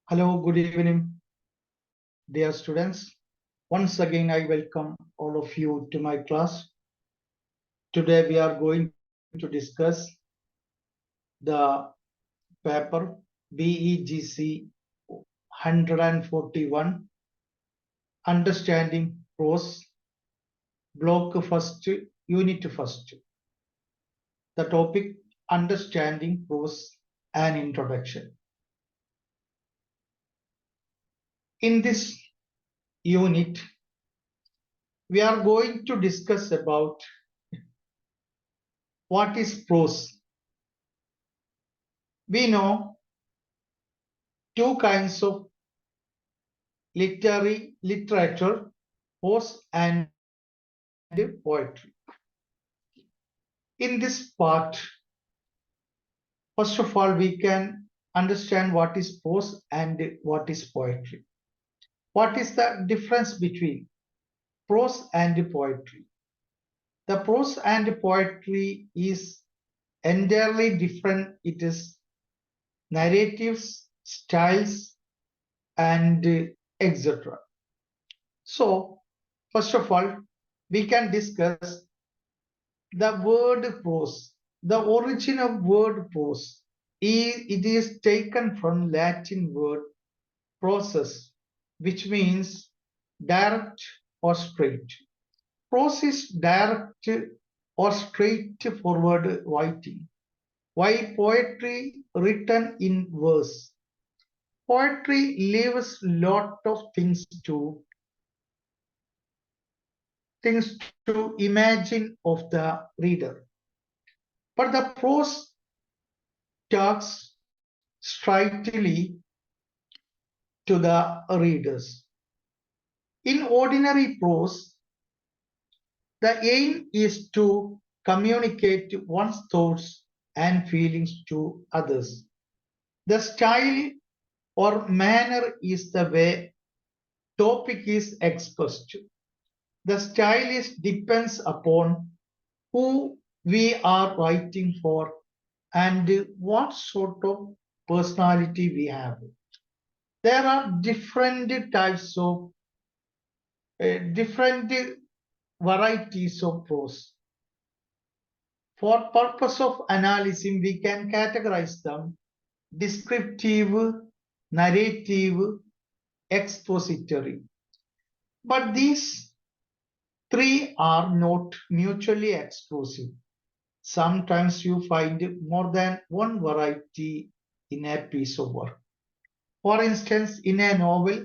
Hello, good evening, dear students. Once again, I welcome all of you to my class. Today, we are going to discuss the paper BEGC 141, Understanding Prose, Block First, Unit First. The topic, Understanding Prose, an Introduction. In this unit, we are going to discuss about what is prose. We know two kinds of literature, prose and poetry. In this part, first of all, we can understand what is prose and what is poetry. What is the difference between prose and poetry? The prose and poetry is entirely different. It is narratives, styles, and etc. So, first of all, we can discuss the word prose. The origin of word prose, it is taken from Latin word prosus, which means direct or straight. Prose is direct or straightforward writing, while poetry written in verse. Poetry leaves lot of things to imagine of the reader. But the prose talks straightly to the readers. In ordinary prose, the aim is to communicate one's thoughts and feelings to others. The style or manner is the way topic is expressed. The style depends upon who we are writing for and what sort of personality we have. There are different types of different varieties of prose. For purpose of analysis, we can categorize them descriptive, narrative, expository. But these three are not mutually exclusive. Sometimes you find more than one variety in a piece of work. For instance, in a novel,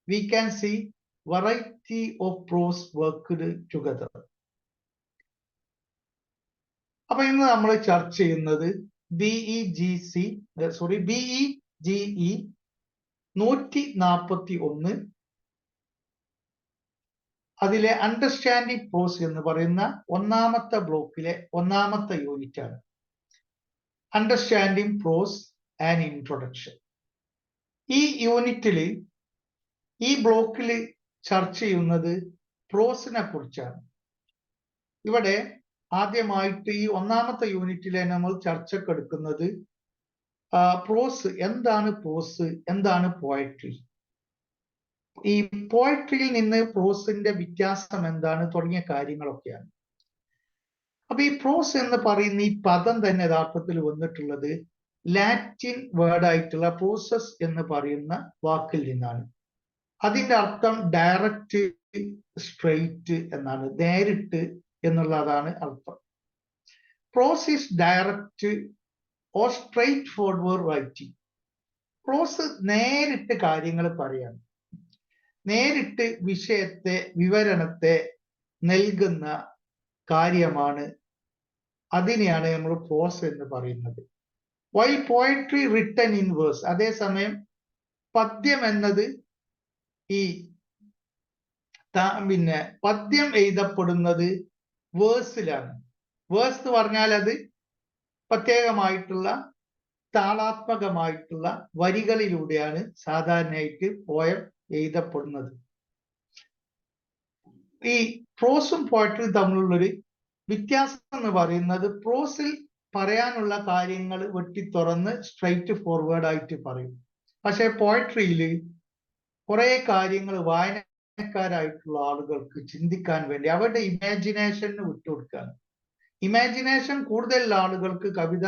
we can see variety of prose worked together. അപ്പൊ ഇന്ന് നമ്മൾ ചർച്ച ചെയ്യുന്നത് BEGE 141 അതിലെ understanding പ്രോസ് എന്ന് പറയുന്ന ഒന്നാമത്തെ ബ്ലോക്കിലെ ഒന്നാമത്തെ യൂണിറ്റ് ആണ്. Understanding prose and introduction. ഈ യൂണിറ്റിൽ ഈ ബ്ലോക്കിൽ ചർച്ച ചെയ്യുന്നത് പ്രോസിനെ കുറിച്ചാണ്. ഇവിടെ ആദ്യമായിട്ട് ഈ ഒന്നാമത്തെ യൂണിറ്റിലെ നമ്മൾ ചർച്ചക്കെടുക്കുന്നത് പ്രോസ് എന്താണ്, പ്രോസ് എന്താണ്, പോയട്രി, ഈ പോയട്രിയിൽ നിന്ന് പ്രോസിന്റെ വ്യത്യാസം എന്താണ് തുടങ്ങിയ കാര്യങ്ങളൊക്കെയാണ്. അപ്പൊ ഈ പ്രോസ് എന്ന് പറയുന്ന ഈ പദം തന്നെ യഥാർത്ഥത്തിൽ വന്നിട്ടുള്ളത് ലാറ്റിൻ വേർഡായിട്ടുള്ള പ്രോസസ് എന്ന് പറയുന്ന വാക്കിൽ നിന്നാണ്. അതിന്റെ അർത്ഥം ഡയറക്റ്റ്, സ്ട്രെയിറ്റ് എന്നാണ്, നേരിട്ട് എന്നുള്ളതാണ് അർത്ഥം. Prose is direct or straightforward writing. Prose നേരിട്ട് കാര്യങ്ങൾ പറയാണ്, നേരിട്ട് വിഷയത്തെ, വിവരണത്തെ നൽകുന്ന കാര്യമാണ്, അതിനെയാണ് നമ്മൾ പ്രോസ് എന്ന് പറയുന്നത്. While poetry written in verse, അതേസമയം പദ്യം എന്നത് ഈ പദ്യം എഴുതപ്പെടുന്നത് വേഴ്സിലാണ്. വേഴ്സ് എന്ന് പറഞ്ഞാൽ അത് പ്രത്യേകമായിട്ടുള്ള താളാത്മകമായിട്ടുള്ള വരികളിലൂടെയാണ് സാധാരണയായിട്ട് പോയം എഴുതപ്പെടുന്നത്. ഈ പ്രോസും പോയട്രിയും തമ്മിലുള്ളൊരു വ്യത്യാസം എന്ന് പറയുന്നത് പ്രോസിൽ പറയാനുള്ള കാര്യങ്ങൾ വെട്ടിത്തുറന്ന് സ്ട്രെയിറ്റ് ഫോർവേഡ് ആയിട്ട് പറയും. പക്ഷെ പോയട്രിയിൽ കുറെ കാര്യങ്ങൾ വായനക്കാരായിട്ടുള്ള ആളുകൾക്ക് ചിന്തിക്കാൻ വേണ്ടി അവരുടെ ഇമാജിനേഷന് വിട്ടുകൊടുക്കുകയാണ്. ഇമാജിനേഷൻ കൂടുതൽ ആളുകൾക്ക് കവിത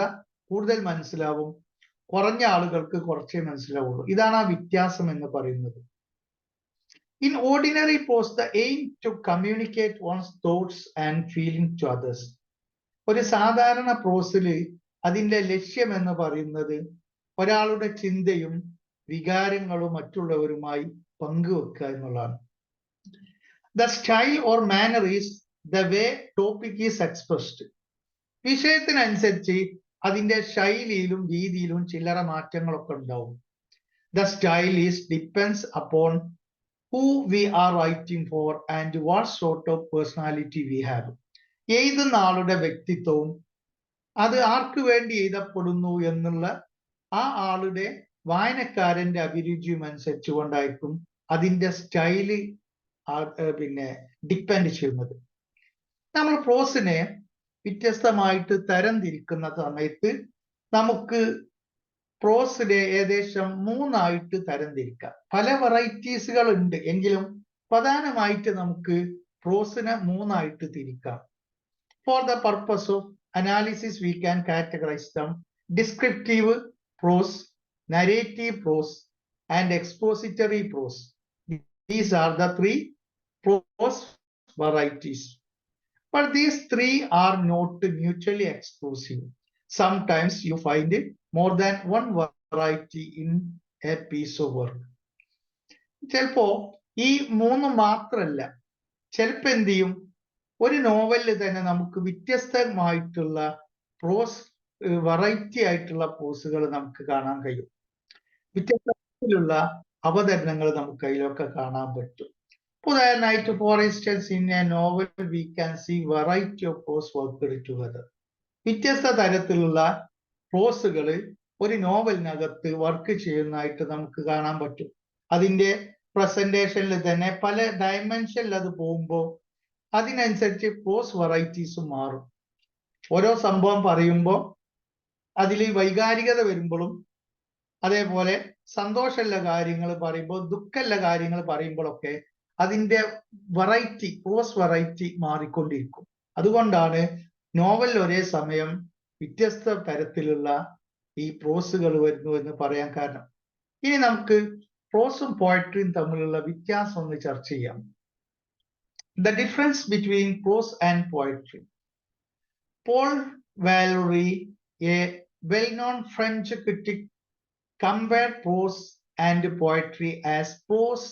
കൂടുതൽ മനസ്സിലാവും, കുറഞ്ഞ ആളുകൾക്ക് കുറച്ചേ മനസ്സിലാവുള്ളൂ. ഇതാണ് ആ വ്യത്യാസം എന്ന് പറയുന്നത്. In ordinary prose, the aim to communicate one's thoughts and feelings to others. ഒരു സാധാരണ പ്രോസില് അതിന്റെ ലക്ഷ്യം എന്ന് പറയുന്നത് ഒരാളുടെ ചിന്തയും വികാരങ്ങളും മറ്റുള്ളവരുമായി പങ്കുവെക്കുക എന്നുള്ളതാണ്. The style or manner is the way topic is expressed. വിഷയത്തിനനുസരിച്ച് അതിന്റെ ശൈലിയിലും രീതിയിലും ചില്ലറ മാറ്റങ്ങളൊക്കെ ഉണ്ടാവും. The style is depends upon who we are writing for and what sort of personality we have. എഴുതുന്ന ആളുടെ വ്യക്തിത്വവും അത് ആർക്ക് വേണ്ടി എഴുതപ്പെടുന്നു എന്നുള്ള ആ ആളുടെ വായനക്കാരന്റെ അഭിരുചിയും അനുസരിച്ച് കൊണ്ടായിരിക്കും അതിന്റെ സ്റ്റൈല് ഡിപ്പെൻഡ് ചെയ്യുന്നത്. നമ്മൾ പ്രോസിനെ വ്യത്യസ്തമായിട്ട് തരംതിരിക്കുന്ന സമയത്ത് നമുക്ക് പ്രോസിനെ ഏകദേശം 3 ആയിട്ട് തരംതിരിക്കാം. പല വെറൈറ്റീസുകൾ ഉണ്ട് എങ്കിലും പ്രധാനമായിട്ട് നമുക്ക് പ്രോസിനെ 3 ആയിട്ട് തിരിക്കാം. For the purpose of analysis, we can categorize them: descriptive prose, narrative prose, and expository prose. These are the 3 prose varieties. But these 3 are not mutually exclusive. Sometimes you find more than one variety in a piece of work. ചിലപ്പോ ഈ 3 മാത്രമല്ല, ചിലപ്പോ എന്ത് ചെയ്യും, ഒരു നോവലിൽ തന്നെ നമുക്ക് വ്യത്യസ്തമായിട്ടുള്ള പ്രോസ് വെറൈറ്റി ആയിട്ടുള്ള പ്രോസുകൾ നമുക്ക് കാണാൻ കഴിയും. വ്യത്യസ്തത്തിലുള്ള അവതരണങ്ങൾ നമുക്ക് അതിലൊക്കെ കാണാൻ പറ്റും. ഉദാഹരണമായിട്ട്, for instance, in a novel we can see variety of prose worked together. വ്യത്യസ്ത തരത്തിലുള്ള പ്രോസുകൾ ഒരു നോവലിനകത്ത് വർക്ക് ചെയ്യുന്നതായിട്ട് നമുക്ക് കാണാൻ പറ്റും. അതിന്റെ പ്രസന്റേഷനിൽ തന്നെ പല ഡയമെൻഷനിൽ അത് പോകുമ്പോൾ അതിനനുസരിച്ച് പ്രോസ് വെറൈറ്റീസും മാറും. ഓരോ സംഭവം പറയുമ്പോൾ അതിൽ വൈകാരികത വരുമ്പോഴും, അതേപോലെ സന്തോഷമുള്ള കാര്യങ്ങൾ പറയുമ്പോൾ, ദുഃഖമുള്ള കാര്യങ്ങൾ പറയുമ്പോഴൊക്കെ അതിന്റെ വെറൈറ്റി, പ്രോസ് വെറൈറ്റി മാറിക്കൊണ്ടിരിക്കും. അതുകൊണ്ടാണ് നോവൽ ഒരേ സമയം വ്യത്യസ്ത തരത്തിലുള്ള ഈ പ്രോസുകൾ വരുന്നു എന്ന് പറയാൻ കാരണം. ഇനി നമുക്ക് പ്രോസും പോയട്രിയും തമ്മിലുള്ള വ്യത്യാസം ഒന്ന് ചർച്ച ചെയ്യാം. The difference between prose and poetry. Paul Valéry, a well-known French critic, compared prose and poetry as prose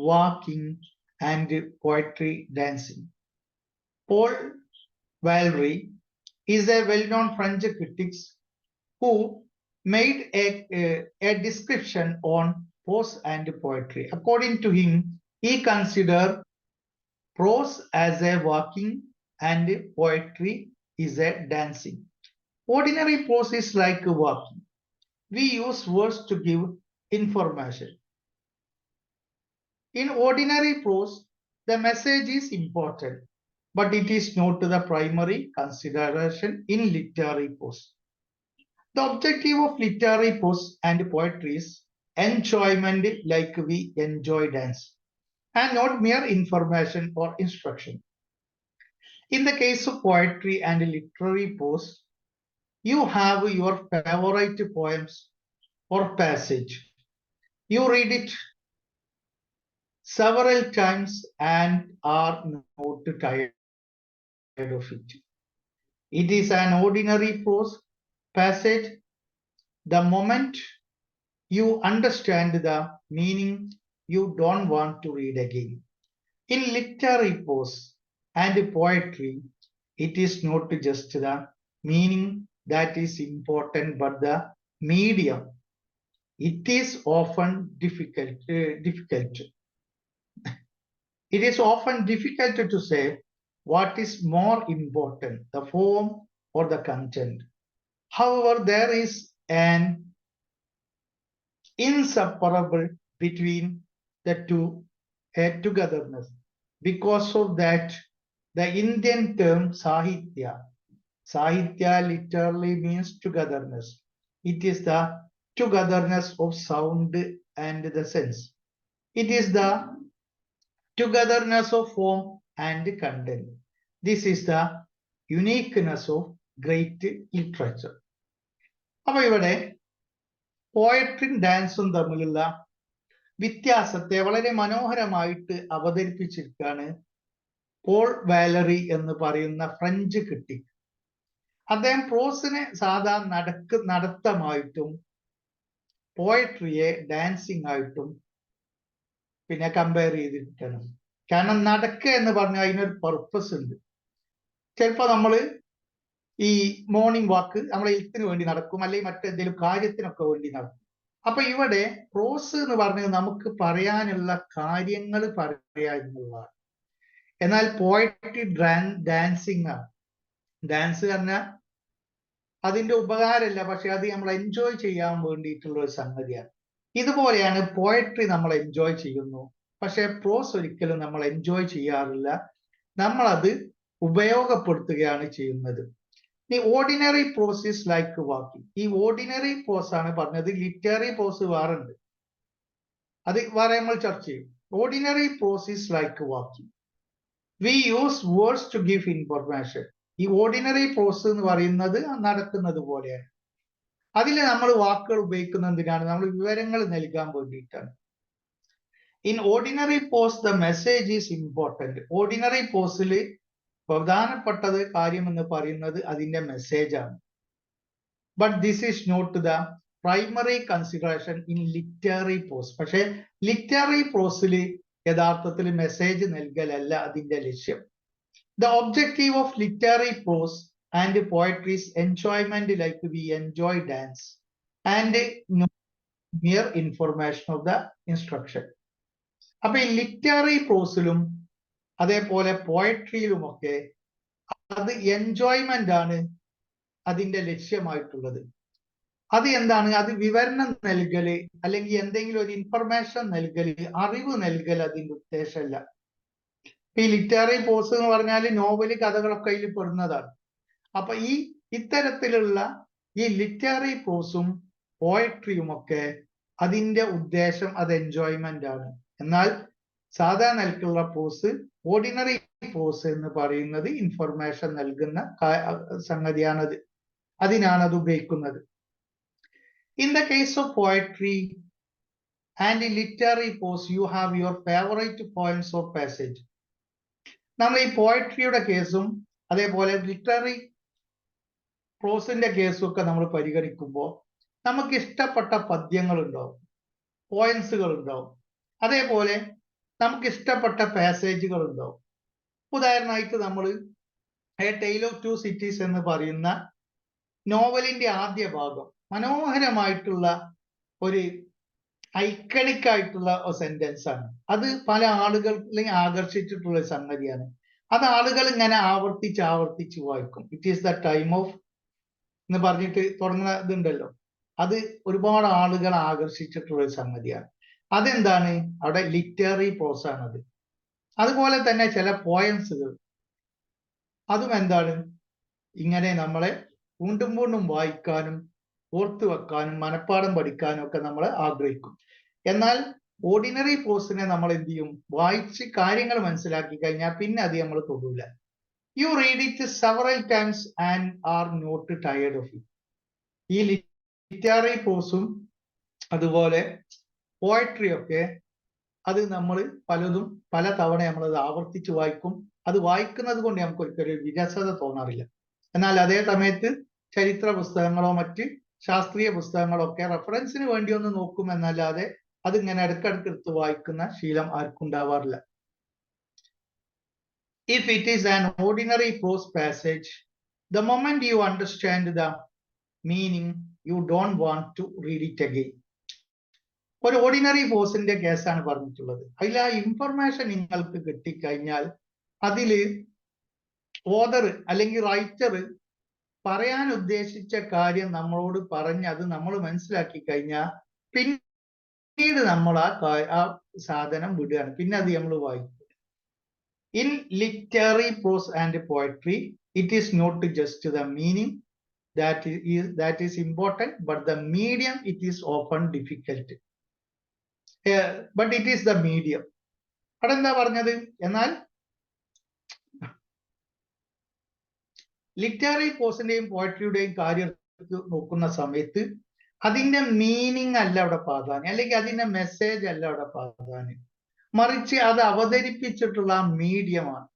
walking and poetry dancing. Paul Valéry is a well-known French critic who made a description on prose and poetry. According to him, he considered prose as a walking and poetry is a dancing. Ordinary prose is like walking. We use words to give information. In ordinary prose, the message is important, but it is not the primary consideration in literary prose. The objective of literary prose and poetry is enjoyment, like we enjoy dance, and not mere information or instruction. In the case of poetry and literary prose, you have your favorite poems or passage. You read it several times and are not tired of it. It is an ordinary prose passage. The moment you understand the meaning, you don't want to read again. In literary prose and poetry, it is not just the meaning that is important, but the medium. It is often difficult. It is often difficult to say what is more important, the form or the content. However, there is an inseparable between the two, a togetherness. Because of that, the Indian term Sahitya literally means togetherness. It is the togetherness of sound and the sense. It is the togetherness of form and content. This is the uniqueness of great literature. അപ്പൊ ഇവിടെ പോയട്രിയും ഡാൻസും തമ്മിലുള്ള വ്യത്യാസത്തെ വളരെ മനോഹരമായിട്ട് അവതരിപ്പിച്ചിരിക്കുകയാണ് Paul Valerie എന്ന് പറയുന്ന French critic. അദ്ദേഹം പ്രോസിനെ സാധാരണ നടത്തമായിട്ടും പോയട്രിയെ ഡാൻസിങ് ആയിട്ടും പിന്നെ കമ്പയർ ചെയ്തിരിക്കണം. കാരണം നടക്കുക എന്ന് പറഞ്ഞാൽ അതിനൊരു പർപ്പസ് ഉണ്ട്. ചിലപ്പോ നമ്മള് ഈ മോർണിംഗ് വാക്ക് നമ്മളെ ഹെൽത്തിന് വേണ്ടി നടക്കും, അല്ലെങ്കിൽ മറ്റെന്തെങ്കിലും കാര്യത്തിനൊക്കെ വേണ്ടി നടക്കും. അപ്പൊ ഇവിടെ പ്രോസ് എന്ന് പറഞ്ഞത് നമുക്ക് പറയാനുള്ള കാര്യങ്ങൾ പറയുക എന്നുള്ളതാണ്. എന്നാൽ പോയട്രി ഡാൻസിങ് ആണ്. ഡാൻസ് പറഞ്ഞാൽ അതിന്റെ ഉപകാരമില്ല, പക്ഷെ അത് നമ്മൾ എൻജോയ് ചെയ്യാൻ വേണ്ടിയിട്ടുള്ള ഒരു സംഗതിയാണ്. ഇതുപോലെയാണ് പോയട്രി നമ്മൾ എൻജോയ് ചെയ്യുന്നു, പക്ഷെ പ്രോസ് ഒരിക്കലും നമ്മൾ എൻജോയ് ചെയ്യാറില്ല, നമ്മൾ അത് ഉപയോഗപ്പെടുത്തുകയാണ് ചെയ്യുന്നത്. ഈ ordinary prose is like walking. ഈ ഓർഡിനറി പ്രോസ് ആണ് പറഞ്ഞത്. ലിറ്റററി പ്രോസ് വേറെ ഉണ്ട്, അത് വേറെ നമ്മൾ ചർച്ച ചെയ്യും. Ordinary prose is like walking. We use words to give information. ഈ ഓർഡിനറി പ്രോസ് എന്ന് പറയുന്നത് നടക്കുന്നത് പോലെയാണ്. അതിൽ നമ്മൾ വാക്കുകൾ ഉപയോഗിക്കുന്നത് എന്തിനാണ്? നമ്മൾ വിവരങ്ങൾ നൽകാൻ വേണ്ടിയിട്ടാണ്. In ordinary prose the message is important. Ordinary പോസിൽ പ്രധാനപ്പെട്ടത് കാര്യം എന്ന് പറയുന്നത് അതിന്റെ മെസ്സേജ് ആണ്. But this is not the primary consideration in literary prose. പക്ഷെ ലിറ്റററി പോസിൽ യഥാർത്ഥത്തിൽ മെസ്സേജ് നൽകലല്ല അതിന്റെ ലക്ഷ്യം. The objective of literary prose and poetry is enjoyment like we enjoy dance and mere information of the instruction. അപ്പൊ ഈ literary പ്രോസിലും അതേപോലെ പോയട്രിയിലുമൊക്കെ അത് എൻജോയ്മെന്റ് ആണ് അതിന്റെ ലക്ഷ്യമായിട്ടുള്ളത്. അത് എന്താണ്? അത് വിവരണം നൽകല്, അല്ലെങ്കിൽ എന്തെങ്കിലും ഒരു ഇൻഫർമേഷൻ നൽകല്, അറിവ് നൽകൽ അതിന്റെ ഉദ്ദേശമല്ല. ഈ ലിറ്റററി പോസ് എന്ന് പറഞ്ഞാൽ നോവല്, കഥകളൊക്കെ അതിൽ പെടുന്നതാണ്. അപ്പൊ ഈ ഇത്തരത്തിലുള്ള ഈ ലിറ്റററി പ്രോസും പോയട്രിയും ഒക്കെ അതിന്റെ ഉദ്ദേശം അത് എൻജോയ്മെന്റ് ആണ്. എന്നാൽ സാധാരണ നിലക്കുള്ള പ്രോസ്, ഓർഡിനറി പ്രോസ് എന്ന് പറയുന്നത് ഇൻഫർമേഷൻ നൽകുന്ന സംഗതിയാണത്, അതിനാണ് അത് ഉപയോഗിക്കുന്നത്. In the case of poetry and literary prose you have your favourite points of passage. നമ്മൾ ഈ പോയട്രിയുടെ കേസും അതേപോലെ ലിറ്റററി പ്രോസിന്റെ കേസും ഒക്കെ നമ്മൾ പരിഗണിക്കുമ്പോൾ നമുക്ക് ഇഷ്ടപ്പെട്ട പദ്യങ്ങൾ ഉണ്ടാവും, പോയിന്റ്സുകൾ ഉണ്ടാവും, അതേപോലെ നമുക്ക് ഇഷ്ടപ്പെട്ട പാസേജുകൾ ഉണ്ടാവും. ഉദാഹരണമായിട്ട് നമ്മൾ A tale of two cities എന്ന് പറയുന്ന നോവലിന്റെ ആദ്യ ഭാഗം മനോഹരമായിട്ടുള്ള ഒരു ഐക്കണിക് ആയിട്ടുള്ള സെന്റൻസ് ആണ്. അത് പല ആളുകളെയും ആകർഷിച്ചിട്ടുള്ള സംഗതിയാണ്. അത് ആളുകൾ ഇങ്ങനെ ആവർത്തിച്ച് വായിക്കും. It is the time of എന്ന് പറഞ്ഞിട്ട് തുടങ്ങുന്ന ഇതുണ്ടല്ലോ, അത് ഒരുപാട് ആളുകൾ ആകർഷിച്ചിട്ടുള്ള ഒരു സംഗതിയാണ്. അതെന്താണ്? അവിടെ ലിറ്റററി പ്രോസ് ആണത്. അതുപോലെ തന്നെ ചില പോയംസുകൾ, അതും എന്താണ്? ഇങ്ങനെ നമ്മളെ വീണ്ടും വീണ്ടും വായിക്കാനും ഓർത്തു വെക്കാനും മനപ്പാഠം പഠിക്കാനും ഒക്കെ നമ്മൾ ആഗ്രഹിക്കും. എന്നാൽ ഓർഡിനറി പ്രോസിനെ നമ്മൾ എന്ത് ചെയ്യും? വായിച്ച് കാര്യങ്ങൾ മനസ്സിലാക്കി കഴിഞ്ഞാൽ പിന്നെ അത് നമ്മൾ തൊടൂല. You read it several times and are not tired of it. ഈ ലിറ്റററി പ്രോസും അതുപോലെ പോയട്രി ഒക്കെ അത് നമ്മൾ പലതും പല തവണ നമ്മളത് ആവർത്തിച്ച് വായിക്കും. അത് വായിക്കുന്നത് കൊണ്ട് നമുക്ക് ഒരിക്കലും വിരസത തോന്നാറില്ല. എന്നാൽ അതേ സമയത്ത് ചരിത്ര പുസ്തകങ്ങളോ മറ്റ് ശാസ്ത്രീയ പുസ്തകങ്ങളോ ഒക്കെ റെഫറൻസിന് വേണ്ടി ഒന്ന് നോക്കും എന്നല്ലാതെ അതിങ്ങനെ ഇടയ്ക്കിടയ്ക്ക് എടുത്ത് വായിക്കുന്ന ശീലം ആർക്കും ഉണ്ടാവാറില്ല. If it is an ordinary prose passage, the moment you understand the meaning, you don't want to read it again. ഒരു ഓർഡിനറി പ്രോസിന്റെ കേസാണ് പറഞ്ഞിട്ടുള്ളത്. അതിൽ ആ ഇൻഫർമേഷൻ നിങ്ങൾക്ക് കിട്ടിക്കഴിഞ്ഞാൽ അതില് ഓതർ അല്ലെങ്കിൽ റൈറ്റർ പറയാൻ ഉദ്ദേശിച്ച കാര്യം നമ്മളോട് പറഞ്ഞ് അത് നമ്മൾ മനസ്സിലാക്കി കഴിഞ്ഞാൽ പിന്നീട് നമ്മൾ ആ സാധനം വിടുകയാണ്, പിന്നെ അത് നമ്മൾ വായിക്കും. In literary prose and poetry, it is not just the meaning that is important, but the medium it is often difficult. but it is the medium. അതെന്താ പറഞ്ഞത്? എന്നാൽ ലിറ്റററി പോസിന്റെയും പോയട്രിയുടെയും കാര്യം നോക്കുന്ന സമയത്ത് അതിന്റെ മീനിങ് അല്ല അവിടെ പ്രാധാന്യം, അല്ലെങ്കിൽ അതിന്റെ മെസ്സേജ് അല്ല അവിടെ പ്രാധാന്യം, മറിച്ച് അത് അവതരിപ്പിച്ചിട്ടുള്ള മീഡിയമാണ്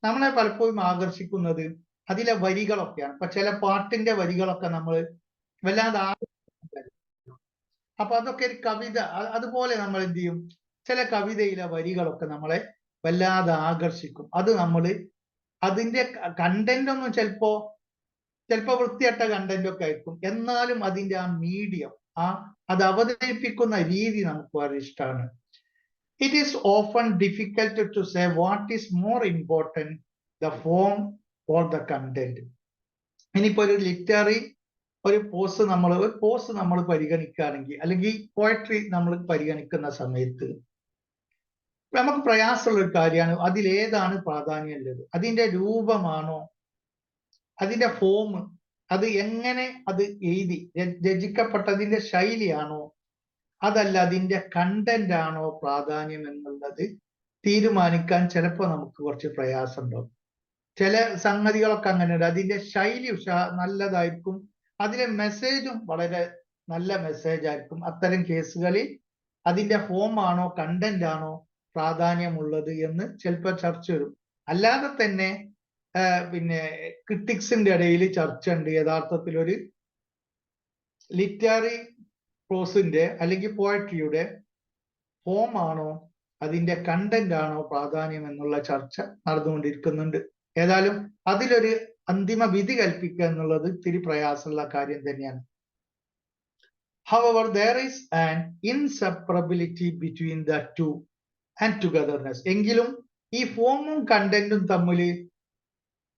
നമ്മളെ പലപ്പോഴും ആകർഷിക്കുന്നത്. അതിലെ വരികളൊക്കെയാണ്. ഇപ്പൊ ചില പാട്ടിന്റെ വരികളൊക്കെ നമ്മൾ വല്ലാതെ അപ്പൊ അതൊക്കെ ഒരു കവിത, അതുപോലെ നമ്മൾ എന്ത് ചെയ്യും, ചില കവിതയിലെ വരികളൊക്കെ നമ്മളെ വല്ലാതെ ആകർഷിക്കും. അത് നമ്മൾ അതിന്റെ കണ്ടന്റ് ഒന്നും ചിലപ്പോ വൃത്തിയട്ട കണ്ടന്റ് ഒക്കെ ആയിരിക്കും, എന്നാലും അതിന്റെ ആ മീഡിയം, അത് അവതരിപ്പിക്കുന്ന രീതി നമുക്ക് വളരെ ഇഷ്ടമാണ്. It is often difficult to say what is more important, the form or the content. ഇനിയിപ്പോ ഒരു ലിറ്റററി ഒരു പോസ് നമ്മൾ പരിഗണിക്കുകയാണെങ്കിൽ, അല്ലെങ്കിൽ പോയട്രി നമ്മൾ പരിഗണിക്കുന്ന സമയത്ത് നമുക്ക് പ്രയാസമുള്ള ഒരു കാര്യമാണ് അതിലേതാണ് പ്രാധാന്യമുള്ളത്. അതിന്റെ രൂപമാണോ, അതിന്റെ ഫോം, അത് എങ്ങനെ അത് എഴുതി രചിക്കപ്പെട്ടതിന്റെ ശൈലിയാണോ, അതല്ല അതിന്റെ കണ്ടന്റ് ആണോ പ്രാധാന്യം എന്നുള്ളത് തീരുമാനിക്കാൻ ചിലപ്പോൾ നമുക്ക് കുറച്ച് പ്രയാസം ഉണ്ടാവും. ചില സംഗതികളൊക്കെ അങ്ങനെയുണ്ട്, അതിന്റെ ശൈലി നല്ലതായിരിക്കും, അതിലെ മെസ്സേജും വളരെ നല്ല മെസ്സേജ് ആയിരിക്കും. അത്തരം കേസുകളിൽ അതിന്റെ ഫോം ആണോ കണ്ടന്റ് ആണോ പ്രാധാന്യമുള്ളത് എന്ന് ചിലപ്പോൾ ചർച്ച വരും. അല്ലാതെ തന്നെ പിന്നെ ക്രിട്ടിക്സിന്റെ ഇടയിൽ ചർച്ച ഉണ്ട്, യഥാർത്ഥത്തിൽ ഒരു ലിറ്റററി പ്രോസിന്റെ അല്ലെങ്കിൽ പോയട്രിയുടെ ഫോം ആണോ അതിന്റെ കണ്ടന്റ് ആണോ പ്രാധാന്യം എന്നുള്ള ചർച്ച നടന്നുകൊണ്ടിരിക്കുന്നുണ്ട്. ഏതായാലും അതിലൊരു അന്തിമ വിധി കൽപ്പിക്കുക എന്നുള്ളത് ഇത്തിരി പ്രയാസമുള്ള കാര്യം തന്നെയാണ്. However, there is an inseparability between the two and togetherness. എങ്കിലും ഈ ഫോമും കണ്ടന്റും തമ്മിൽ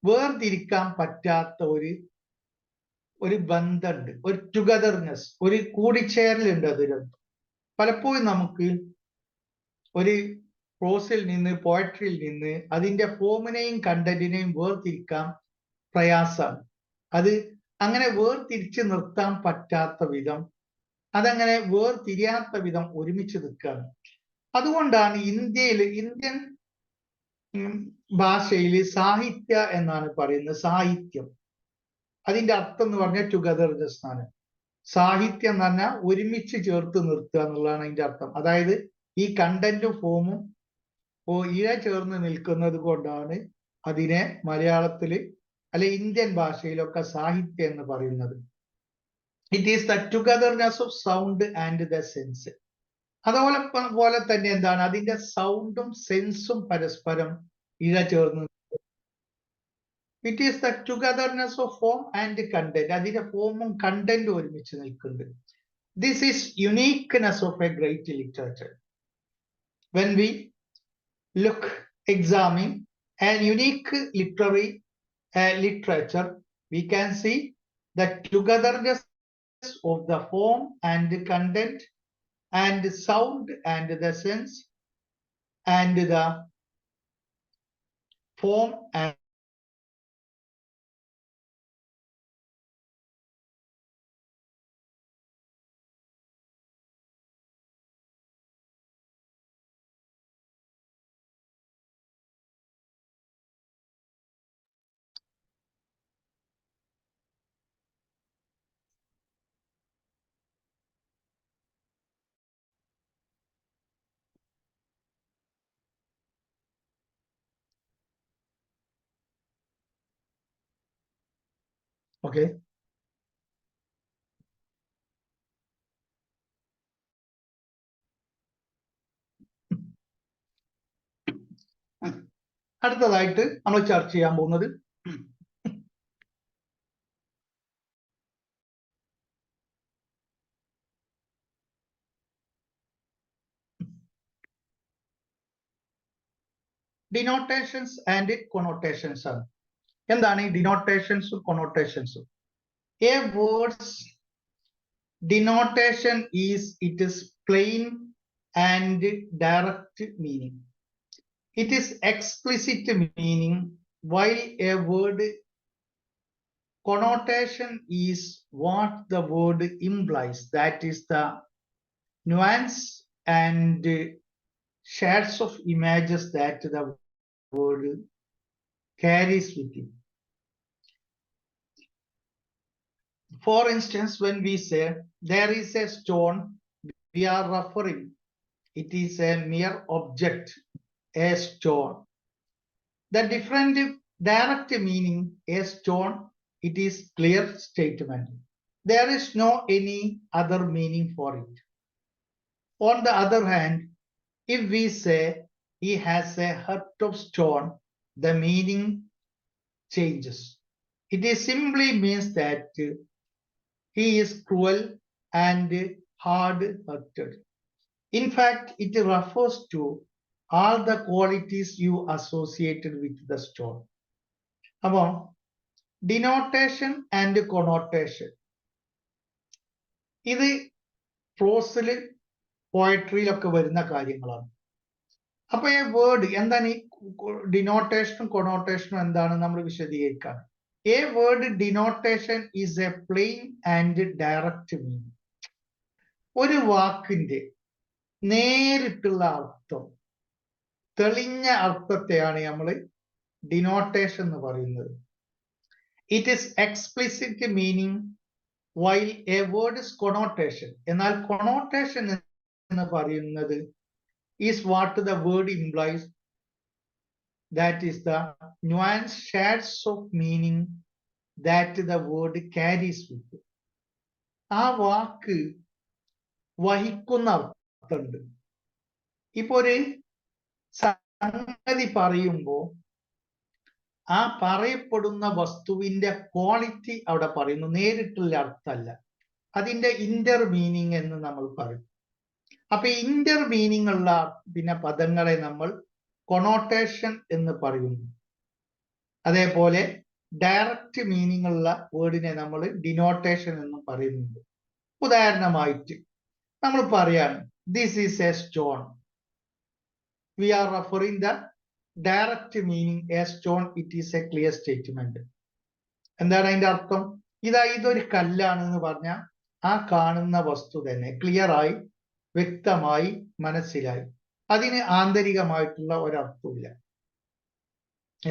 വേർതിരിക്കാൻ പറ്റാത്ത ഒരു ബന്ധമുണ്ട്, ഒരു ടുഗദർനെസ്, ഒരു കൂടിച്ചേരലുണ്ട് അതിലുണ്ട്. പലപ്പോഴും നമുക്ക് ഒരു പ്രോസിൽ നിന്ന് പോയട്രിയിൽ നിന്ന് അതിന്റെ ഫോമിനെയും കണ്ടന്റിനെയും വേർതിരിക്കാൻ പ്രയാസമാണ്. അത് അങ്ങനെ വേർതിരിച്ച് നിർത്താൻ പറ്റാത്ത വിധം, അതങ്ങനെ വേർതിരിയാത്ത വിധം ഒരുമിച്ച് നിൽക്കുകയാണ്. അതുകൊണ്ടാണ് ഇന്ത്യൻ ഭാഷയിൽ സാഹിത്യ എന്നാണ് പറയുന്നത്. സാഹിത്യം അതിന്റെ അർത്ഥം എന്ന് പറഞ്ഞാൽ ടുഗദർനെസ് ആണ്. സാഹിത്യം എന്ന് പറഞ്ഞാൽ ഒരുമിച്ച് ചേർത്ത് നിർത്തുക എന്നുള്ളതാണ് അതിന്റെ അർത്ഥം. അതായത് ഈ കണ്ടന്റും ഫോമും ഇഴ ചേർന്ന് നിൽക്കുന്നത് കൊണ്ടാണ് അതിനെ മലയാളത്തില് അല്ലെ ഇന്ത്യൻ ഭാഷയിലൊക്കെ സാഹിത്യം എന്ന് പറയുന്നത്. It is the togetherness of sound and the sense. അതുപോലെ തന്നെ എന്താണ്, അതിന്റെ സൗണ്ടും സെൻസും പരസ്പരം ഇഴ ചേർന്ന്. It is the togetherness of form and content. അതിന്റെ ഫോമും കണ്ടന്റും ഒരുമിച്ച് നിൽക്കുന്നുണ്ട്. This is uniqueness of A great literature. When we examine an unique literary literature, we can see the togetherness of the form and the content and the sound and the sense and the form and okay. അടുത്തതായിട്ട് നമ്മൾ ചർച്ച ചെയ്യാൻ പോകുന്നത് ഡിനോട്ടേഷൻസ് and connotations ആണ്. എന്താണ് ഈ ഡിനോട്ടേഷൻസും കൊണോട്ടേഷൻസും? A words denotation is its plain and direct meaning. It is explicit meaning, while a word connotation is what the word implies. That is the nuance and shades of images that the word carries with it. For instance, when we say there is a stone, we are referring it is a mere object, a stone. The different direct meaning, a stone, it is clear statement. There is no any other meaning for it. On the other hand, if we say he has a heart of stone, the meaning changes. It is simply means that he is cruel and hard-hearted. In fact, it refers to all the qualities you associated with the stone. അപ്പോൾ denotation and connotation ഇത് പ്രോസില് പോയട്രിയിലൊക്കെ വരുന്ന കാര്യങ്ങളാണ്. അപ്പൊ ഈ word എന്താണ്, ഈ ഡിനോട്ടേഷനും കൊണോട്ടേഷനും എന്താണ് നമ്മൾ വിശദീകരിക്കാൻ. A word denotation is a plain and direct meaning. ഒരു വാക്കിന്റെ നേരിട്ടുള്ള അർത്ഥം, തെളിഞ്ഞ അർത്ഥത്തെയാണ് നമ്മൾ ഡിനോട്ടേഷൻ എന്ന് പറയുന്നത്. It is explicit meaning while a word is connotation. എന്നാൽ connotation എന്ന് പറയുന്നത് is what the word implies. That is the nuanced shades of meaning that the word carries with it. ആ വാക്ക് വഹിക്കുന്ന അർത്ഥമുണ്ട്. ഇപ്പൊ ഒരു സംഗതി പറയുമ്പോൾ ആ പറയപ്പെടുന്ന വസ്തുവിന്റെ ക്വാളിറ്റി അവിടെ പറയുന്നു, നേരിട്ടുള്ള അർത്ഥമല്ല. അതിന്റെ ഇന്റർ മീനിങ് എന്ന് നമ്മൾ പറയും. അപ്പൊ ഇന്റർ മീനിങ് ഉള്ള പിന്നെ പദങ്ങളെ നമ്മൾ കൊണോട്ടേഷൻ എന്ന് പറയുന്നു. അതേപോലെ ഡയറക്റ്റ് മീനിങ് ഉള്ള വേർഡിനെ നമ്മൾ ഡിനോട്ടേഷൻ എന്ന് പറയുന്നുണ്ട്. ഉദാഹരണമായിട്ട് നമ്മൾ പറയാണ് this is a stone. We are referring the direct meaning a stone. It is a clear statement. എന്താണ് അതിന്റെ അർത്ഥം? ഇതൊരു കല്ലാണ് എന്ന് പറഞ്ഞാൽ ആ കാണുന്ന വസ്തു തന്നെ ക്ലിയർ ആയി വ്യക്തമായി മനസ്സിലായി. അതിന് ആന്തരികമായിട്ടുള്ള ഒരർത്ഥമില്ല.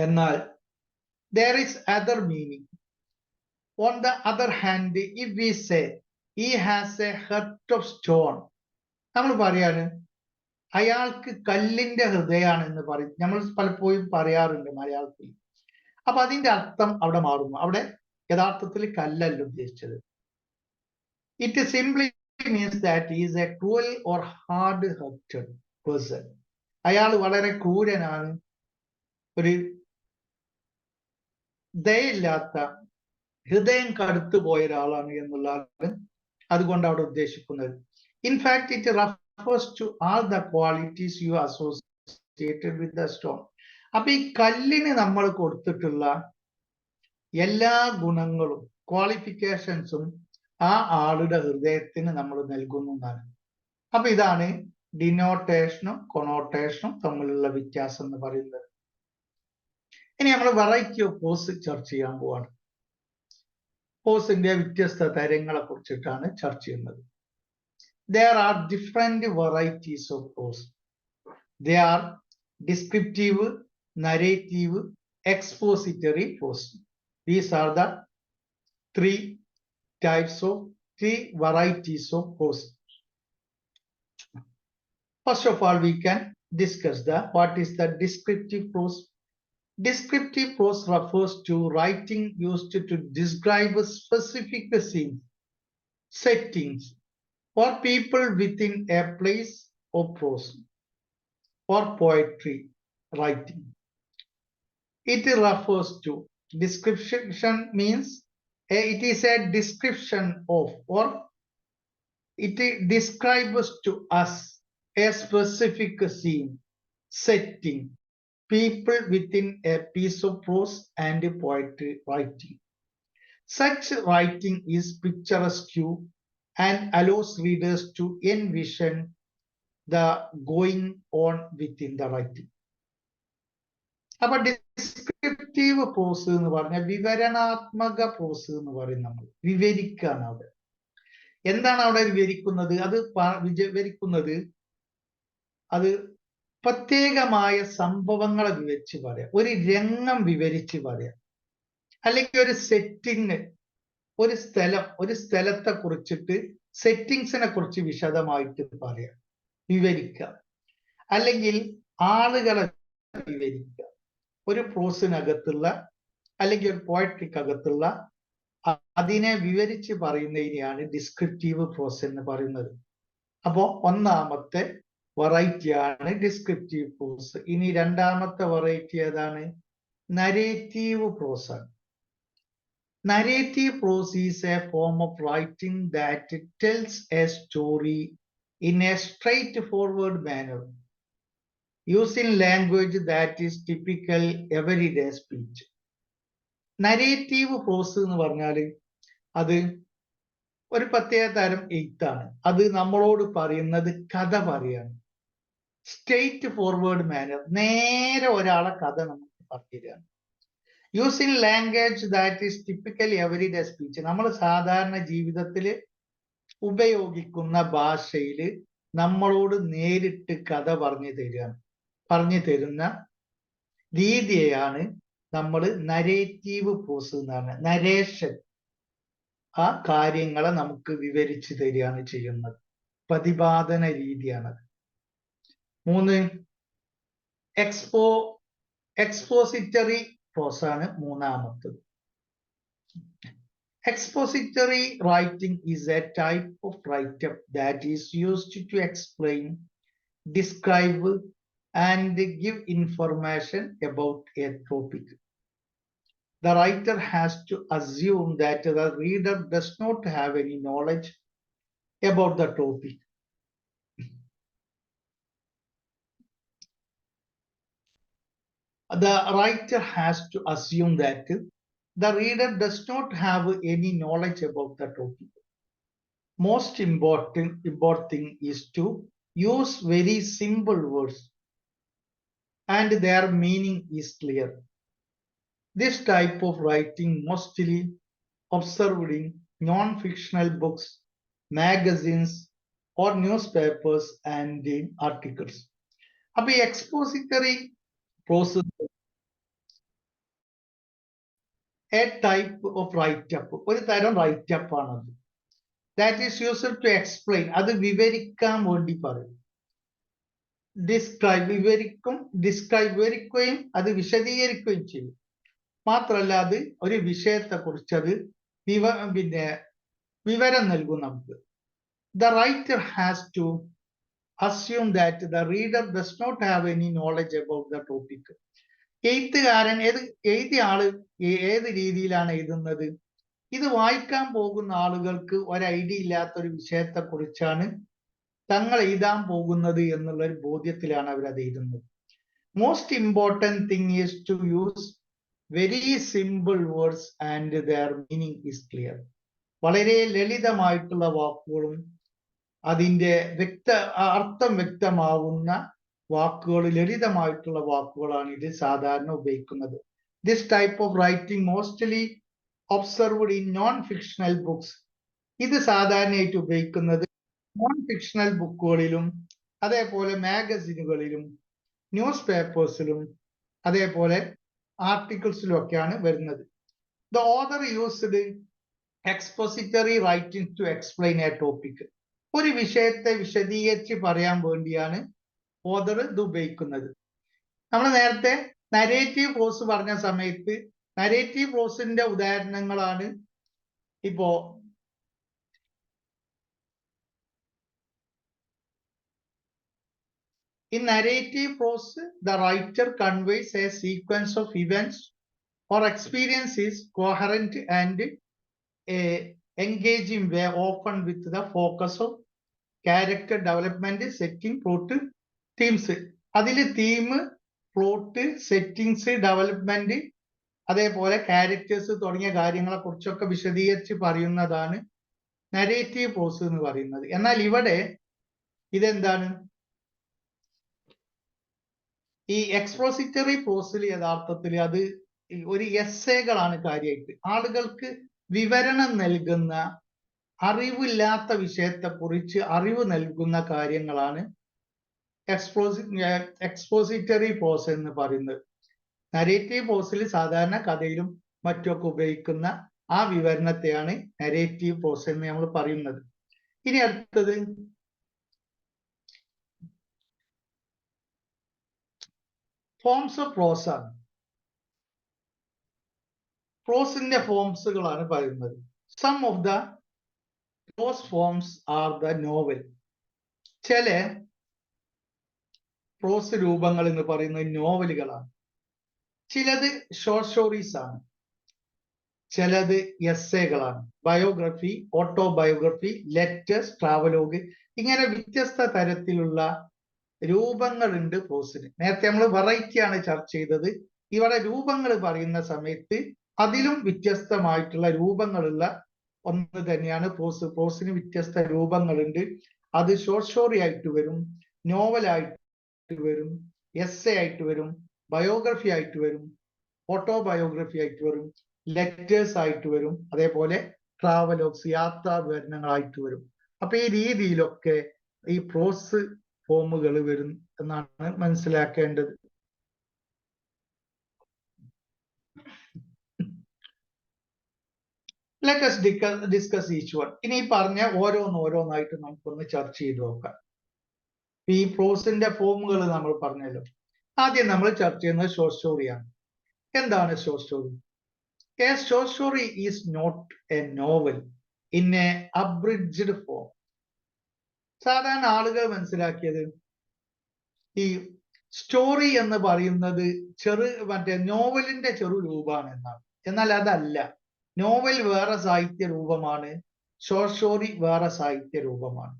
എന്നാൽ there is other meaning. On the other hand, if we say he has a heart of stone, നമ്മൾ പറയാണ് അയാൾക്ക് കല്ലിന്റെ ഹൃദയമാണ് എന്ന് പറയും. നമ്മൾ പലപ്പോഴും പറയാറുണ്ട് മലയാളത്തിൽ. അപ്പൊ അതിന്റെ അർത്ഥം അവിടെ മാറുന്നു. അവിടെ യഥാർത്ഥത്തിൽ കല്ലല്ല ഉദ്ദേശിച്ചത്. It simply means that he is a cruel or hard-hearted person. അയാൾ വളരെ ക്രൂരനാണ്, ഒരു ദയയില്ലാത്ത, ഹൃദയം കടുത്തു പോയ ഒരാളാണ് എന്നുള്ളതാണ് അതുകൊണ്ട് അവിടെ ഉദ്ദേശിക്കുന്നത്. In fact it refers to all the qualities you associated with the stone. അപ്പൊ ഈ കല്ലിന് നമ്മൾ കൊടുത്തിട്ടുള്ള എല്ലാ ഗുണങ്ങളും ക്വാളിഫിക്കേഷൻസും ആ ആളുടെ ഹൃദയത്തിന് നമ്മൾ നൽകുന്നതാണ്. അപ്പൊ ഇതാണ് ഡിനോട്ടേഷനും കൊണോട്ടേഷനും തമ്മിലുള്ള വ്യത്യാസം എന്ന് പറയുന്നത്. ഇനി നമ്മൾ വെറൈറ്റി ഓഫ് പോസ് ചർച്ച ചെയ്യാൻ പോവാണ്. പോസിന്റെ വ്യത്യസ്ത തരങ്ങളെ കുറിച്ചിട്ടാണ് ചർച്ച ചെയ്യുന്നത്. There are different varieties of prose. They are descriptive, narrative, expository prose. These are the three varieties of prose. First of all, we can discuss what is the descriptive prose. Descriptive prose refers to writing used to describe specific scenes, settings, or people within a place of prose or poetry writing. It refers to description means it is a description of, or it describes to us a specific scene, setting, people within a piece of prose and poetry writing. Such writing is picturesque and allows readers to envision the going on within the writing. അപ്പൊ descriptive പ്രോസ് എന്ന് പറഞ്ഞാൽ വിവരണാത്മക പ്രോസ് എന്ന് പറയും. നമ്മൾ വിവരിക്കുകയാണ് അവിടെ. എന്താണ് അവിടെ വിവരിക്കുന്നത്? അത് വിവരിക്കുന്നത് അത് പ്രത്യേകമായ സംഭവങ്ങളെ വിവരിച്ച് പറയാം, ഒരു രംഗം വിവരിച്ച് പറയാം, അല്ലെങ്കിൽ ഒരു സെറ്റിങ്, ഒരു സ്ഥലത്തെ കുറിച്ചിട്ട് സെറ്റിങ്സിനെ കുറിച്ച് വിശദമായിട്ട് പറയാം, വിവരിക്കാം, അല്ലെങ്കിൽ ആളുകളെ വിവരിക്കുക. ഒരു പ്രോസിനകത്തുള്ള അല്ലെങ്കിൽ ഒരു പോയട്രിക്കകത്തുള്ള അതിനെ വിവരിച്ച് പറയുന്നതിനെയാണ് ഡിസ്ക്രിപ്റ്റീവ് പ്രോസ് എന്ന് പറയുന്നത്. അപ്പോ ഒന്നാമത്തെ വെറൈറ്റിയാണ് ഡിസ്ക്രിപ്റ്റീവ് പ്രോസ്. ഇനി രണ്ടാമത്തെ വെറൈറ്റി ഏതാണ്? നരേറ്റീവ് പ്രോസ് ആണ്. Narrative prose is a form of writing that tells a story in a straightforward manner, using language that is typical everyday speech. Narrative prose എന്ന് പറഞ്ഞാൽ അത് ഒരു പ്രത്യേക തരം എഴുത്താണ്. അത് നമ്മളോട് പറയുന്നത് കഥ പറയാണ്. സ്ട്രെയിറ്റ് ഫോർവേഡ് മാനർ, നേരെ ഒരാളെ കഥ നമുക്ക് പറയുകയാണ്. Using language that is typical everyday speech, നമ്മൾ സാധാരണ ജീവിതത്തിൽ ഉപയോഗിക്കുന്ന ഭാഷയിൽ നമ്മളോട് നേരിട്ട് കഥ പറഞ്ഞു തരുന്ന രീതിയെയാണ് നമ്മൾ നരേറ്റീവ് പ്രോസ് എന്നാണ്. നരേഷൻ ആ കാര്യങ്ങളെ നമുക്ക് വിവരിച്ചു തരികയാണ് ചെയ്യുന്നത്. പ്രതിപാദന രീതിയാണത്. 3, എക്സ്പോസിറ്ററി പ്രോസ് ആണ് മൂന്നാമത്തത്. Expository writing is a type of write-up that is used to explain, describe, and give information about a topic. The writer has to assume that the reader does not have any knowledge about the topic. The writer has to assume that the reader does not have any knowledge about the topic. Most important thing is to use very simple words and their meaning is clear. This type of writing mostly observed in non-fictional books, magazines, or newspapers and in articles. അപ്പോൾ ഈ expository process a type of write-up, ഒരു തരം write-up ആണത്. That is used to explain, അത് വിവരിക്കാൻ വേണ്ടി പറയും. വിവരിക്കുകയും അത് വിശദീകരിക്കുകയും ചെയ്യും. മാത്രമല്ല അത് ഒരു വിഷയത്തെ കുറിച്ച് അത് വിവരം നൽകും നമുക്ക്. The writer has to assume that the reader does not have any knowledge about the topic. എഴുത്തുകാരൻ എഴുതിയ ആള് ഏത് രീതിയിലാണ് എഴുതുന്നത്? ഇത് വായിക്കാൻ പോകുന്ന ആളുകൾക്ക് ഒരു ഐഡിയ ഇല്ലാത്ത ഒരു വിഷയത്തെ കുറിച്ചാണ് തങ്ങൾ എഴുതാൻ പോകുന്നത് എന്നുള്ള ഒരു ബോധ്യത്തിലാണ് അവരത് എഴുതുന്നത്. Most important thing is to use very simple words and their meaning is clear. വളരെ ലളിതമായിട്ടുള്ള വാക്കുകളും അതിൻ്റെ അർത്ഥം വ്യക്തമാവുന്ന വാക്കുകൾ, ലളിതമായിട്ടുള്ള വാക്കുകളാണ് ഇത് സാധാരണ ഉപയോഗിക്കുന്നത്. This type of writing mostly observed in non fictional books. ഇത് സാധാരണയായിട്ട് ഉപയോഗിക്കുന്നത് നോൺ ഫിക്ഷണൽ ബുക്കുകളിലും അതേപോലെ മാഗസിനുകളിലും ന്യൂസ് പേപ്പേഴ്സിലും അതേപോലെ ആർട്ടിക്കിൾസിലും ഒക്കെയാണ് വരുന്നത്. The author used expository writing to explain a topic. ഒരു വിഷയത്തെ വിശദീകരിച്ച് പറയാൻ വേണ്ടിയാണ് ഓതർ ഇത് ഉപയോഗിക്കുന്നത്. നമ്മൾ നേരത്തെ നരേറ്റീവ് പ്രോസ് പറഞ്ഞ സമയത്ത് നരേറ്റീവ് പ്രോസിന്റെ ഉദാഹരണങ്ങളാണ് ഇപ്പോ in narrative prose the writer conveys a sequence of events or experiences coherent and engaging way, often with the focus of character development, setting, plot, themes. അതില് തീം, പ്ലോട്ട്, സെറ്റിങ്സ്, ഡെവലപ്മെന്റ് അതേപോലെ characters തുടങ്ങിയ കാര്യങ്ങളെ കുറിച്ചൊക്കെ വിശദീകരിച്ച് പറയുന്നതാണ് narrative പ്രോസ് എന്ന് പറയുന്നത്. എന്നാൽ ഇവിടെ ഇതെന്താണ്? ഈ എക്സ്പോസിറ്ററി പ്രോസിൽ യഥാർത്ഥത്തിൽ അത് ഒരു എസ്സേകളാണ് കാര്യമായിട്ട്. ആളുകൾക്ക് വിവരണം നൽകുന്ന, അറിവില്ലാത്ത വിഷയത്തെ കുറിച്ച് അറിവ് നൽകുന്ന കാര്യങ്ങളാണ് എക്സ്പോസിറ്ററി പ്രോസ് എന്ന് പറയുന്നത്. നരേറ്റീവ് പ്രോസിൽ സാധാരണ കഥയിലും മറ്റൊക്കെ ഉപയോഗിക്കുന്ന ആ വിവരണത്തെയാണ് നരേറ്റീവ് പ്രോസ് എന്ന് നമ്മൾ പറയുന്നത്. ഇനി അടുത്തത് ഫോംസ് ഓഫ് പ്രോസ് ആണ്. പ്രോസിന്റെ ഫോംസുകളാണ് പറയുന്നത്. Some of the prose forms are the novel. ചില പ്രോസ് രൂപങ്ങൾ എന്ന് പറയുന്നത് നോവലുകളാണ്. ചിലത് ഷോർട്ട് സ്റ്റോറീസ് ആണ്, ചിലത് എസ്സേകളാണ്, ബയോഗ്രഫി, ഓട്ടോബയോഗ്രഫി, ലെറ്റേഴ്സ്, ട്രാവലോഗ്, ഇങ്ങനെ വ്യത്യസ്ത തരത്തിലുള്ള രൂപങ്ങളുണ്ട് പ്രോസിന്. നേരത്തെ നമ്മൾ വെറൈറ്റി ആണ് ചർച്ച ചെയ്തത്. ഇവിടെ രൂപങ്ങൾ പറയുന്ന സമയത്ത് അതിലും വ്യത്യസ്തമായിട്ടുള്ള രൂപങ്ങളുള്ള ഒന്ന് തന്നെയാണ് പ്രോസ്. പ്രോസിന് വ്യത്യസ്ത രൂപങ്ങളുണ്ട്. അത് ഷോർട്ട് സ്റ്റോറി ആയിട്ട് വരും, നോവലായിട്ട് വരും, എസ്സേ ആയിട്ട് വരും, ബയോഗ്രഫി ആയിട്ട് വരും, ഓട്ടോബയോഗ്രഫി ആയിട്ട് വരും, ലെറ്റേഴ്സ് ആയിട്ട് വരും, അതേപോലെ ട്രാവലോഗ്സ്, യാത്രാ വിവരണങ്ങളായിട്ട് വരും. അപ്പൊ ഈ രീതിയിലൊക്കെ ഈ പ്രോസ് ഫോമുകൾ വരും എന്നാണ് മനസ്സിലാക്കേണ്ടത്. Let us discuss each one. ഇനി പറഞ്ഞ ഓരോന്നായിട്ട് നമുക്കൊന്ന് ചർച്ച ചെയ്ത് നോക്കാം. ഈ പ്രോസിന്റെ ഫോമുകൾ നമ്മൾ പറഞ്ഞല്ലോ. ആദ്യം നമ്മൾ ചർച്ച ചെയ്യുന്നത് ഷോർട്ട് സ്റ്റോറിയാണ്. എന്താണ് short story? A short story is not a novel in a abridged form. സാധാരണ ആളുകൾ മനസ്സിലാക്കിയത് ഈ സ്റ്റോറി എന്ന് പറയുന്നത് മറ്റേ നോവലിന്റെ ചെറു രൂപമാണ് എന്നാണ്. എന്നാൽ അതല്ല. നോവൽ വേറെ സാഹിത്യ രൂപമാണ്, ഷോർട്ട് സ്റ്റോറി വേറെ സാഹിത്യ രൂപമാണ്.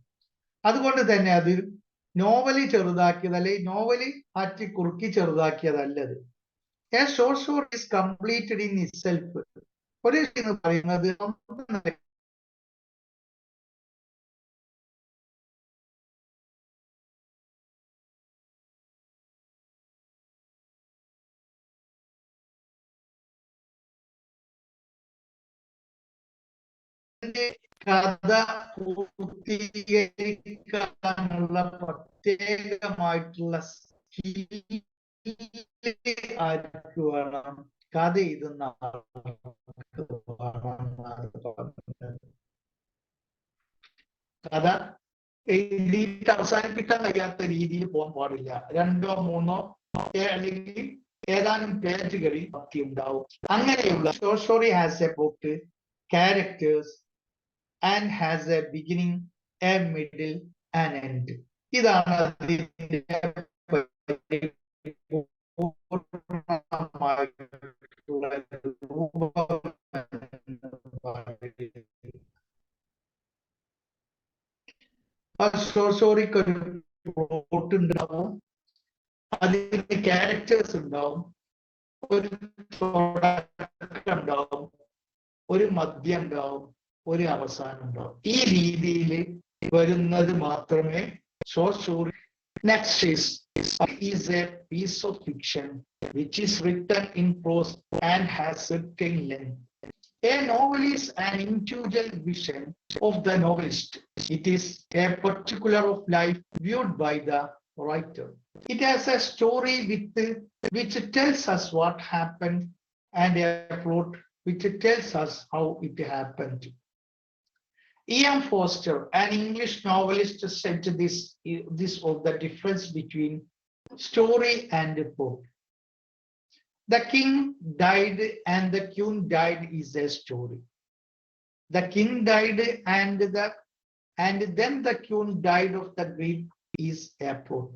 അതുകൊണ്ട് തന്നെ അത് നോവലി ചെറുതാക്കിയത് അല്ലെങ്കിൽ നോവലി മാറ്റി കുറുക്കി ചെറുതാക്കിയതല്ലത്. A short story is completed in itself. ഒരു എന്ന് പറയുന്നത് കഥ പൂർത്തീകരിക്കാനുള്ള പ്രത്യേകമായിട്ടുള്ള ആർക്ക് വേണം? കഥ എഴുതുന്ന കഥ എഴുതിയിട്ട് അവസാനിപ്പിക്കാൻ കഴിയാത്ത രീതിയിൽ പോകാൻ പാടില്ല. 2 or 3 അല്ലെങ്കിൽ ഏതാനും പേജുകളിൽ ബാക്കി ഉണ്ടാവും. അങ്ങനെയുള്ള short story has A plot, characters and has a beginning, a middle and end. ഇതാണ് സ്റ്റോറിക്ക് ഒരു പ്ലോട്ട് ഉണ്ടാവും, അതിന് ക്യാരക്ടേഴ്സ് ഉണ്ടാവും, ഒരു തുടക്കം ഉണ്ടാവും, ഒരു മധ്യം ഉണ്ടാവും, ഒരു അവസാനം ഉണ്ടാവും. ഈ രീതിയിൽ വരുന്നത് മാത്രമേ short story. Next is a piece of fiction which is written in prose and has certain length. A novel is an individual vision of the novelist. It is a particular of life viewed by the writer. It has a story which tells us what happened and a plot which tells us how it happened. E.M. Forster, an English novelist, said this of the difference between story and plot. The king died and the queen died is a story. The king died and then the queen died of the grief is a plot.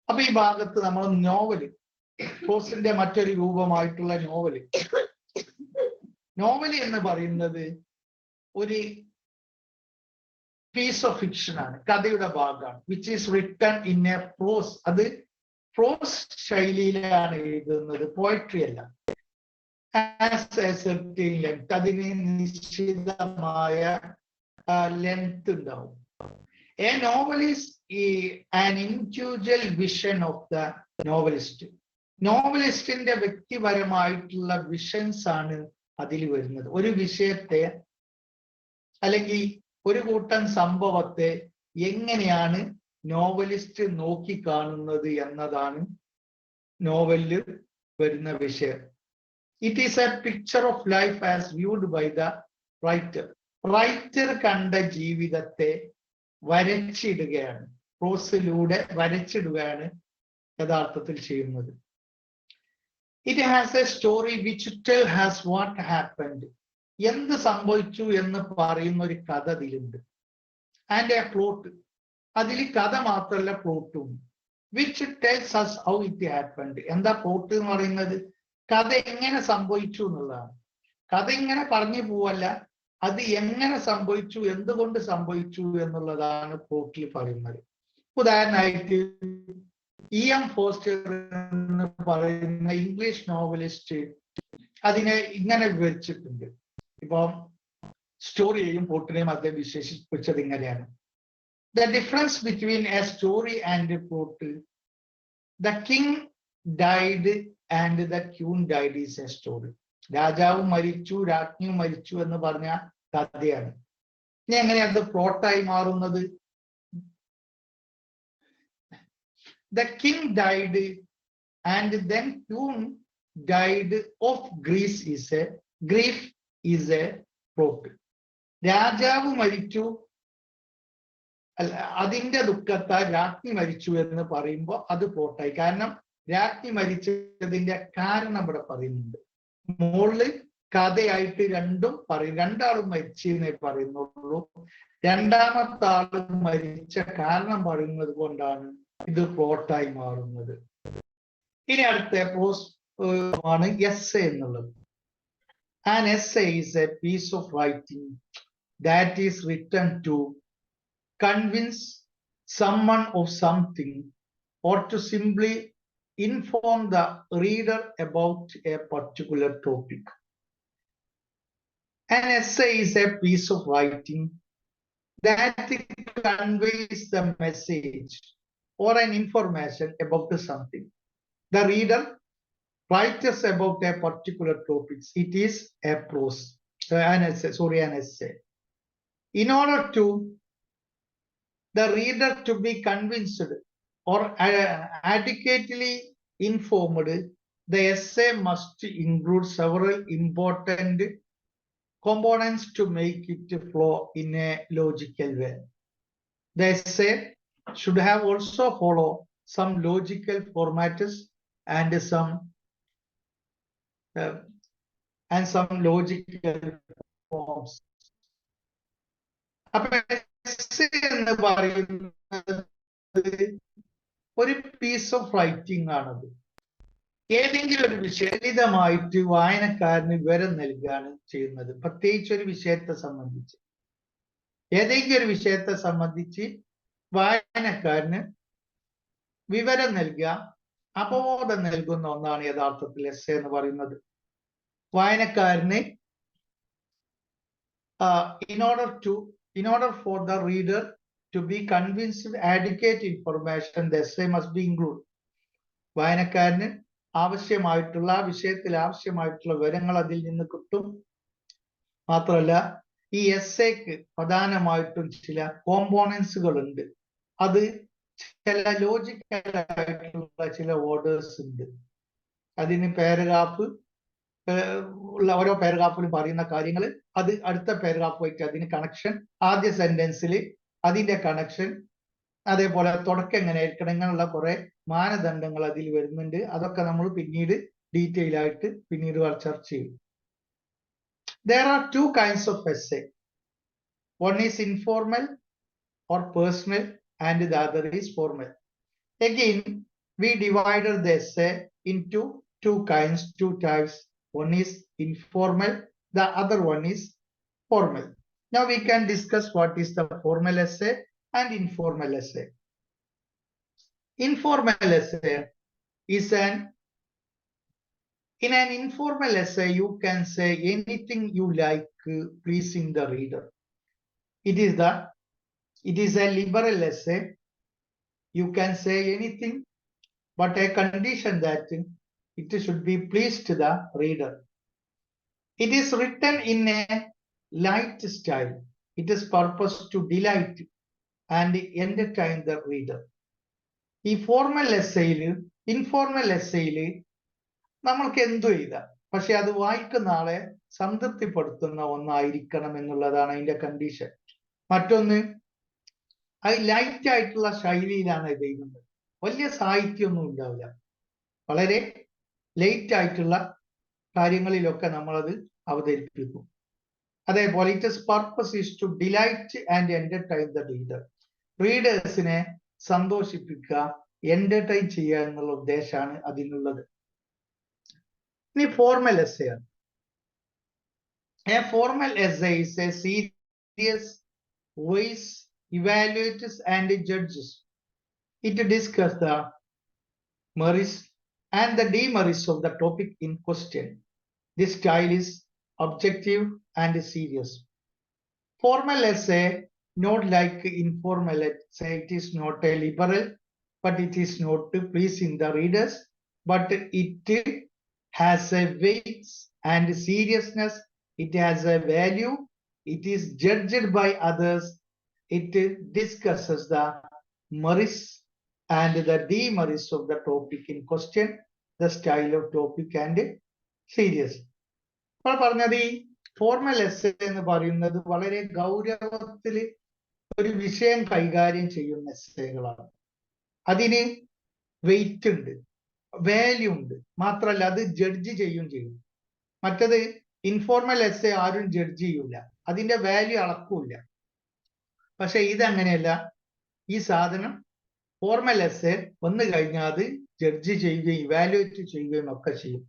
അപ്പൊ ഈ ഭാഗത്ത് നമ്മൾ novel, പോസ്റ്റിന്റെ മറ്റൊരു രൂപമായിട്ടുള്ള novel. Novel എന്ന് പറയുന്നത് ഒരു piece of fiction ആണ്, കഥയുടെ ഭാഗമാണ്. Which is written in a prose. അത് പ്രോസ് ശൈലിയിലാണ് എഴുതുന്നത്, പോയട്രി അല്ല. അതിന് നിശ്ചിതമായ ലെങ്ത് ഉണ്ടാവും. A novel is an individual vision of the novelist. നോവലിസ്റ്റിന്റെ വ്യക്തിപരമായിട്ടുള്ള വിഷൻസ് ആണ് അതിൽ വരുന്നത്. ഒരു വിഷയത്തെ അല്ലെങ്കിൽ ഒരു കൂട്ടം സംഭവത്തെ എങ്ങനെയാണ് നോവലിസ്റ്റ് നോക്കിക്കാണുന്നത് എന്നതാണ് നോവലിൽ വരുന്ന വിഷയം. It is a picture of life as viewed by the writer. Writer കണ്ട ജീവിതത്തെ വരച്ചിടുകയാണ്, പ്രോസിലൂടെ വരച്ചിടുകയാണ് യഥാർത്ഥത്തിൽ ചെയ്യുന്നത്. It has a story which tell has what happened. എന്ത് സംഭവിച്ചു എന്ന് പറയുന്ന ഒരു കഥ അതിലുണ്ട്. ആൻഡ് എ പ്ലോട്ട്, അതിൽ കഥ മാത്രമല്ല പ്ലോട്ടും. Which tells us how it happened. എന്താ പ്ലോട്ട് എന്ന് പറയുന്നത്? കഥ എങ്ങനെ സംഭവിച്ചു എന്നുള്ളതാണ്. കഥ ഇങ്ങനെ പറഞ്ഞു പോവല്ല, അത് എങ്ങനെ സംഭവിച്ചു, എന്തുകൊണ്ട് സംഭവിച്ചു എന്നുള്ളതാണ് പ്ലോട്ടിൽ പറയുന്നത്. ഉദാഹരണമായിട്ട് E.M. ഫോസ്റ്റർ എന്ന് പറയുന്ന ഇംഗ്ലീഷ് നോവലിസ്റ്റ് അതിനെ ഇങ്ങനെ വിവരിച്ചിട്ടുണ്ട്. ഇപ്പം സ്റ്റോറിയെയും പ്ലോട്ടിനെയും അദ്ദേഹം വിശേഷിപ്പിച്ചത് ഇങ്ങനെയാണ്: the difference between A story and plot, the king died and the queen died is A story. രാജാവ് മരിച്ചു, രാജ്ഞി മരിച്ചു എന്ന് പറഞ്ഞ കഥയാണ്. ഇനി എങ്ങനെയാണ് അത് പ്ലോട്ടായി മാറുന്നത്? The king died and then queen died of grief is a plot. രാജാവ് മരിച്ചു, അല്ല അതിന്റെ ദുഃഖത്താൽ രാജ്ഞി മരിച്ചു എന്ന് പറയുമ്പോൾ അത് പ്ലോട്ടായി. കാരണം രാജ്ഞി മരിച്ചതിന്റെ കാരണം ഇവിടെ പറയുന്നുണ്ട്. മുകളിൽ കഥയായിട്ട് രണ്ടും പറയും, രണ്ടാളും മരിച്ചെന്നേ പറയുന്നുള്ളൂ. രണ്ടാമത്തെ ആള് മരിച്ച കാരണം പറയുന്നത് കൊണ്ടാണ് ഇത് പ്ലോട്ടായി മാറുന്നത്. ഇനി അടുത്ത പ്രോസ് ആണ് എസ്സേ എന്നുള്ളത്. An essay is a piece of writing that is written to convince someone of something or to simply inform the reader about a particular topic. An essay is a piece of writing that conveys the message or an information about something. The reader writes about a particular topic. It is a prose, an essay. In order to the reader to be convinced or adequately informed, the essay must include several important components to make it flow in a logical way. The essay should have also follow some logical formats and some logical forms. അപ്പൊ essay എന്ന് പറയുന്നത് ഒരു piece of writing ആണത്. ഏതെങ്കിലും ഒരു വിഷയമായിട്ട് വായനക്കാരന് വിവരം നൽകുകയാണ് ചെയ്യുന്നത്. പ്രത്യേകിച്ച് ഒരു വിഷയത്തെ സംബന്ധിച്ച്, ഏതെങ്കിലും ഒരു വിഷയത്തെ സംബന്ധിച്ച് വായനക്കാരന് വിവരം നൽകുക, അവബോധം നൽകുന്ന ഒന്നാണ് യഥാർത്ഥത്തിൽ എസ്സേ എന്ന് പറയുന്നത്. വായനക്കാരന് in order for the reader to be convinced adequate information, the essay must be included. വായനക്കാരന് ആവശ്യമായിട്ടുള്ള വിഷയത്തിൽ ആവശ്യമായിട്ടുള്ള വിവരങ്ങൾ അതിൽ നിന്ന് കിട്ടും. മാത്രമല്ല ഈ എസ്സേക്ക് പ്രധാനമായിട്ടും ചില കോമ്പോണൻസുകൾ ഉണ്ട്. അത് ചില ലോജിക്കൽ ആയിട്ടുള്ള ചില ഓർഡേഴ്സ് ഉണ്ട്. അതിന് പാരഗ്രാഫ് ഉള്ള ഓരോ പാരഗ്രാഫിലും പറയുന്ന കാര്യങ്ങൾ അത് അടുത്ത പാരഗ്രാഫുമായിട്ട് അതിന് കണക്ഷൻ, ആദ്യ സെന്റൻസിൽ അതിന്റെ കണക്ഷൻ, അതേപോലെ തുടക്കം എങ്ങനെ ആയിരിക്കണം, ഇങ്ങനെയുള്ള കുറെ മാനദണ്ഡങ്ങൾ അതിൽ വരുന്നുണ്ട്. അതൊക്കെ നമ്മൾ പിന്നീട് ഡീറ്റെയിൽ ആയിട്ട് പിന്നീട് ചർച്ച ചെയ്യും. There are two kinds of essay. One is informal or personal and the other is formal. Again, we divided the essay into two types. One is informal, the other one is formal. Now we can discuss what is the formal essay and informal essay. Informal essay is in an informal essay you can say anything you like, pleasing the reader. It is a liberal essay. You can say anything, but a condition that it should be pleased to the reader. It is written in a light style. It is purpose to delight and entertain the reader. ഈ formal എസ്സേയില് informal എസ്സേയില് നമ്മൾക്ക് എന്തു എഴുതാം, പക്ഷെ അത് വായിക്കുന്ന ആളെ സംതൃപ്തിപ്പെടുത്തുന്ന ഒന്നായിരിക്കണം എന്നുള്ളതാണ് അതിന്റെ കണ്ടീഷൻ. മറ്റൊന്ന്, അത് ലൈറ്റ് ആയിട്ടുള്ള ശൈലിയിലാണ് ഇത് എഴുതുന്നത്. വലിയ സാഹിത്യമൊന്നും ഉണ്ടാവില്ല, വളരെ ലൈറ്റ് ആയിട്ടുള്ള കാര്യങ്ങളിലൊക്കെ നമ്മളത് അവതരിപ്പിക്കും. അതേപോലെ its purpose is to delight and entertain the reader. റീഡേഴ്സിനെ സന്തോഷിപ്പിക്കുക, എന്റർടൈൻ ചെയ്യുക എന്നുള്ള ഉദ്ദേശമാണ് അതിനുള്ളത്. ഇനി ഫോർമൽ എസ്സേ ആണ്. A formal essay is a serious voice evaluates and judges. It discusses the merits and the demerits of the topic in question. This style is objective and serious. Formal essay, not like informal essay, it is not a liberal, but it is not to pleasing the readers, but it has a weight and seriousness. It has a value. It is judged by others. It discusses the merits and the demerits of the topic in question, the style of topic and serious. ഇപ്പോൾ പറഞ്ഞത് ഈ formal essay എന്ന് പറയുന്നത് വളരെ ഗൗരവത്തിൽ ഒരു വിഷയം കൈകാര്യം ചെയ്യുന്ന എസ്സേകളാണ്. അതിന് വെയിറ്റ് ഉണ്ട്, വാല്യൂ ഉണ്ട്, മാത്രമല്ല അത് ജഡ്ജ് ചെയ്യും. മറ്റത് ഇൻഫോർമൽ എസ്സേ ആരും ജഡ്ജ് ചെയ്യൂല, അതിന്റെ വാല്യൂ അളക്കൂല. പക്ഷെ ഇതങ്ങനെയല്ല. ഈ സാധനം ഫോർമൽ എസ്സേ വന്നു കഴിഞ്ഞാൽ അത് ജഡ്ജ് ചെയ്യുകയും ഇവാലുവേറ്റ് ചെയ്യുകയും ഒക്കെ ചെയ്യും.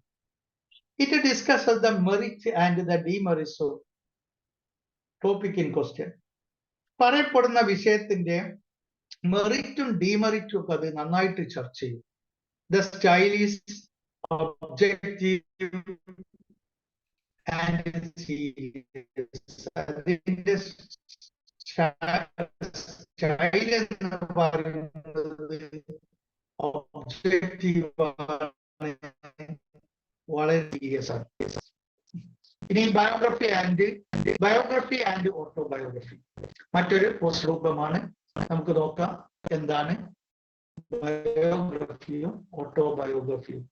It discusses the merit and the demerits of topic in question. പറയപ്പെടുന്ന വിഷയത്തിന്റെ മെറിറ്റും ഡീമെറിറ്റും ഒക്കെ അത് നന്നായിട്ട് ചർച്ച ചെയ്യും. The style is objective and serious. അതിന്റെ സ്റ്റൈൽ എന്ന് പറയുന്നത് ഒബ്ജക്റ്റീവ് ആണ്, വളരെ സീരിയസ് ആണ്. ഇനി ബയോഗ്രഫി ആൻഡ് ഓട്ടോബയോഗ്രഫി മറ്റൊരു പോസ്റ്റ്രൂപമാണ്. നമുക്ക് നോക്കാം എന്താണ് ബയോഗ്രഫിയും ഓട്ടോബയോഗ്രഫിയും.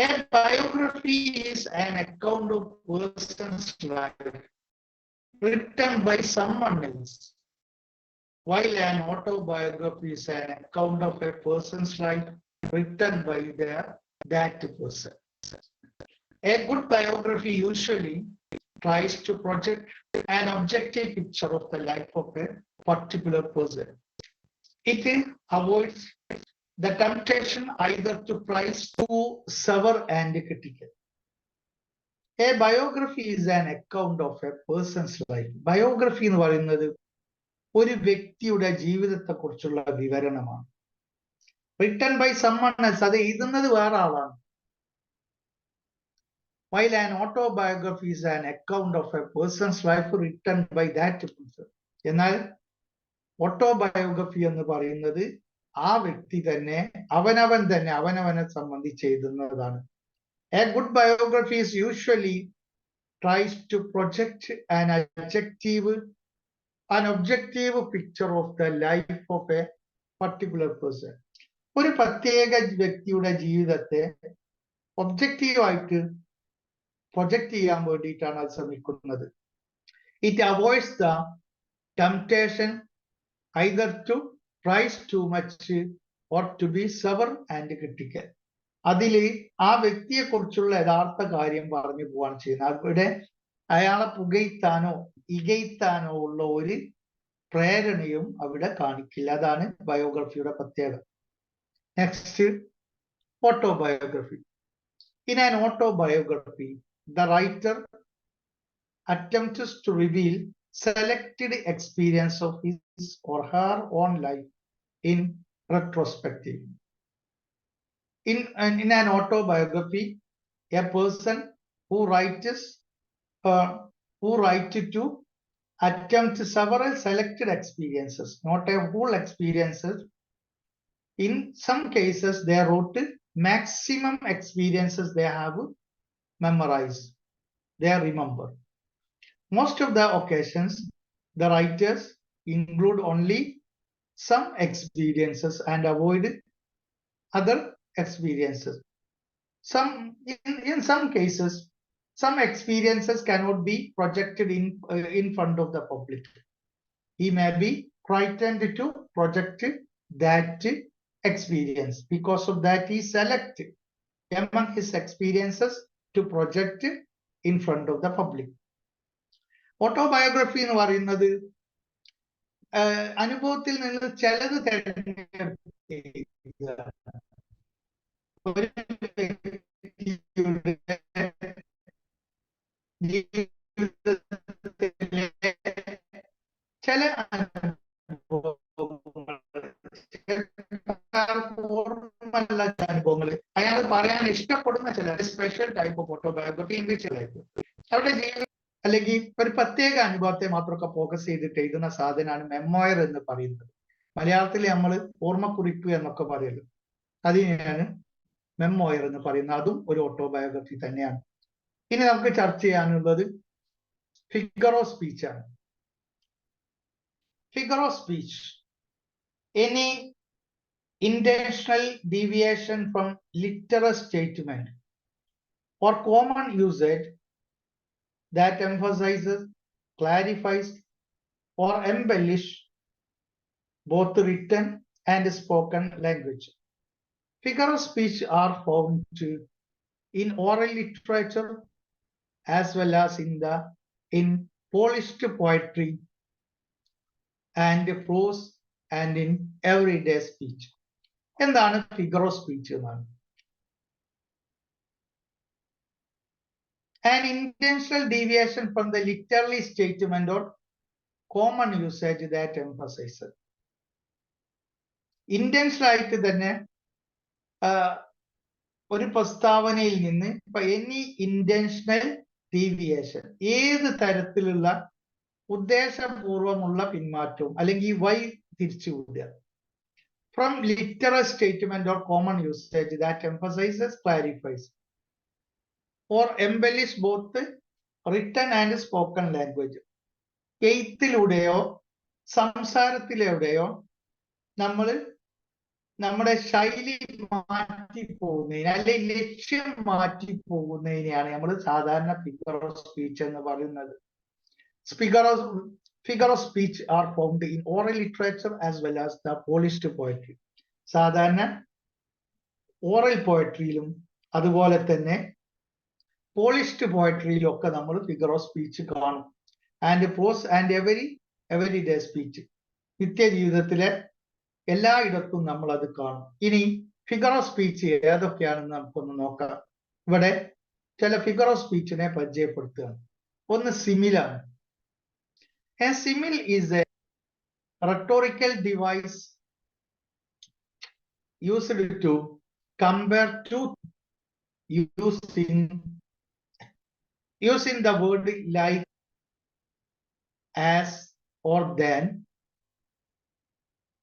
A biography is an account of person's life written by someone else, while an autobiography is an account of a person's life written by that person. A good biography usually tries to project an objective picture of the life of a particular person. It avoids the temptation either to praise, to sever and criticate. A biography is an account of a person's life. Biography എന്ന് പറയുന്നത് ഒരു വ്യക്തിയുടെ ജീവിതത്തെ കുറിച്ചുള്ള വിവരണമാണ്. Written by someone else, അത് എഴുതുന്നത് വേറെ ആളാണ്. While an autobiography is an account of a person's life written by that person. എന്നാൽ ഓട്ടോബയോഗ്രഫി എന്ന് പറയുന്നത് ആ വ്യക്തി തന്നെ അവനവനെ സംബന്ധിച്ച് എഴുതുന്നതാണ്. A good biography is usually tries to project an objective picture of the life of a particular person. ഒരു പ്രത്യേക വ്യക്തിയുടെ ജീവിതത്തെ ഒബ്ജക്റ്റീവായിട്ട് പ്രൊജക്ട് ചെയ്യാൻ വേണ്ടിയിട്ടാണ് അത് ശ്രമിക്കുന്നത്. It avoids the temptation either to praise too much or to be severe and critical. അതില് ആ വ്യക്തിയെ കുറിച്ചുള്ള യഥാർത്ഥ കാര്യം പറഞ്ഞു പോവാണ് ചെയ്യുന്നത്. അവിടെ അയാളെ പുകഴ്ത്താനോ ഇകഴ്ത്താനോ ഉള്ള ഒരു പ്രേരണയും അവിടെ കാണിക്കില്ല. അതാണ് ബയോഗ്രഫിയുടെ പ്രത്യേകത. Next, autobiography. In an autobiography, the writer attempts to reveal selected experience of his or her own life in retrospective. In an autobiography, a person who writes to attempt several selected experiences, not a whole experiences. In some cases, they wrote maximum experiences they have memorized, they remember. Most of the occasions, the writers include only some experiences and avoid other experiences. In some cases, some experiences cannot be projected in front of the public. He may be frightened to project that experience. Because of that, he selected among his experiences to project in front of the public. Autobiography എന്ന് പറയുന്നത് അനുഭവത്തിൽ നിന്ന് ചിലത് ഒരു വ്യക്തിയുടെ ജീവിതത്തിലെ ചില അനുഭവങ്ങൾ അയാൾ പറയാൻ ഇഷ്ടപ്പെടുന്ന ചില സ്പെഷ്യൽ ടൈപ്പ് ഓഫ് ഓട്ടോബയോഗ്രഫി ഇംഗ്ലീഷിലായിരിക്കും. അവരുടെ ജീവിതം അല്ലെങ്കിൽ ഒരു പ്രത്യേക അനുഭവത്തെ മാത്രമൊക്കെ ഫോക്കസ് ചെയ്തിട്ട് എഴുതുന്ന സാധനമാണ് മെമ്മോയർ എന്ന് പറയുന്നത്. മലയാളത്തിൽ നമ്മൾ ഓർമ്മക്കുറിപ്പ് എന്നൊക്കെ പറയുള്ളൂ. അതിനെയാണ് മെമ്മോയർ എന്ന് പറയുന്നത്. അതും ഒരു ഓട്ടോബയോഗ്രഫി തന്നെയാണ്. ഇനി നമുക്ക് ചർച്ച ചെയ്യാനുള്ളത് ഫിഗർ ഓഫ് സ്പീച്ച് ആണ്. Figure of speech, any intentional deviation from literal statement or common usage that emphasizes, clarifies, or embellish both written and spoken language. Figure of speech are found in oral literature as well as in polished poetry and prose and in everyday speech. എന്താണ് figure of speech എന്നാണ്? An intentional deviation from the literary statement or common usage that emphasizes. Intentional ആയിട്ട് തന്നെ ഒരു പ്രസ്താവനയിൽ നിന്ന് ഇപ്പൊ any intentional deviation, ഏത് തരത്തിലുള്ള ഉദ്ദേശപൂർവമുള്ള പിന്മാറ്റവും അല്ലെങ്കിൽ വഴി തിരിച്ചുവിടുക, from literal statement or common usage that emphasizes, clarifies, or embellish both written and spoken language. എഴുത്തിലൂടെയോ സംസാരത്തിലൂടെയോ നമ്മൾ നമ്മുടെ ശൈലി മാറ്റിപ്പോകുന്നതിന് അല്ലെങ്കിൽ ലക്ഷ്യം മാറ്റിപ്പോകുന്നതിനെയാണ് നമ്മൾ സാധാരണ ഫിഗർ ഓഫ് സ്പീച്ച് എന്ന് പറയുന്നത്. Figure of speech are found in oral literature as well as the polished poetry. സാധാരണ ഓറൽ പോയട്രിയിലും അതുപോലെ തന്നെ പോളിഷ്ഡ് പോയട്രിയിലും ഒക്കെ നമ്മൾ ഫിഗർ ഓഫ് സ്പീച്ച് കാണും. And prose and everyday speech, നിത്യജീവിതത്തിലെ എല്ലായിടത്തും നമ്മൾ അത് കാണും. ഇനി ഫിഗർ ഓഫ് സ്പീച്ച് ഏതൊക്കെയാണെന്ന് നമുക്കൊന്ന് നോക്കാം. ഇവിടെ ചില ഫിഗർ ഓഫ് സ്പീച്ചിനെ പരിചയപ്പെടുത്തുകയാണ്. ഒന്ന് സിമിലാണ്. A simile is a rhetorical device used to compare two using the word like, as, or than.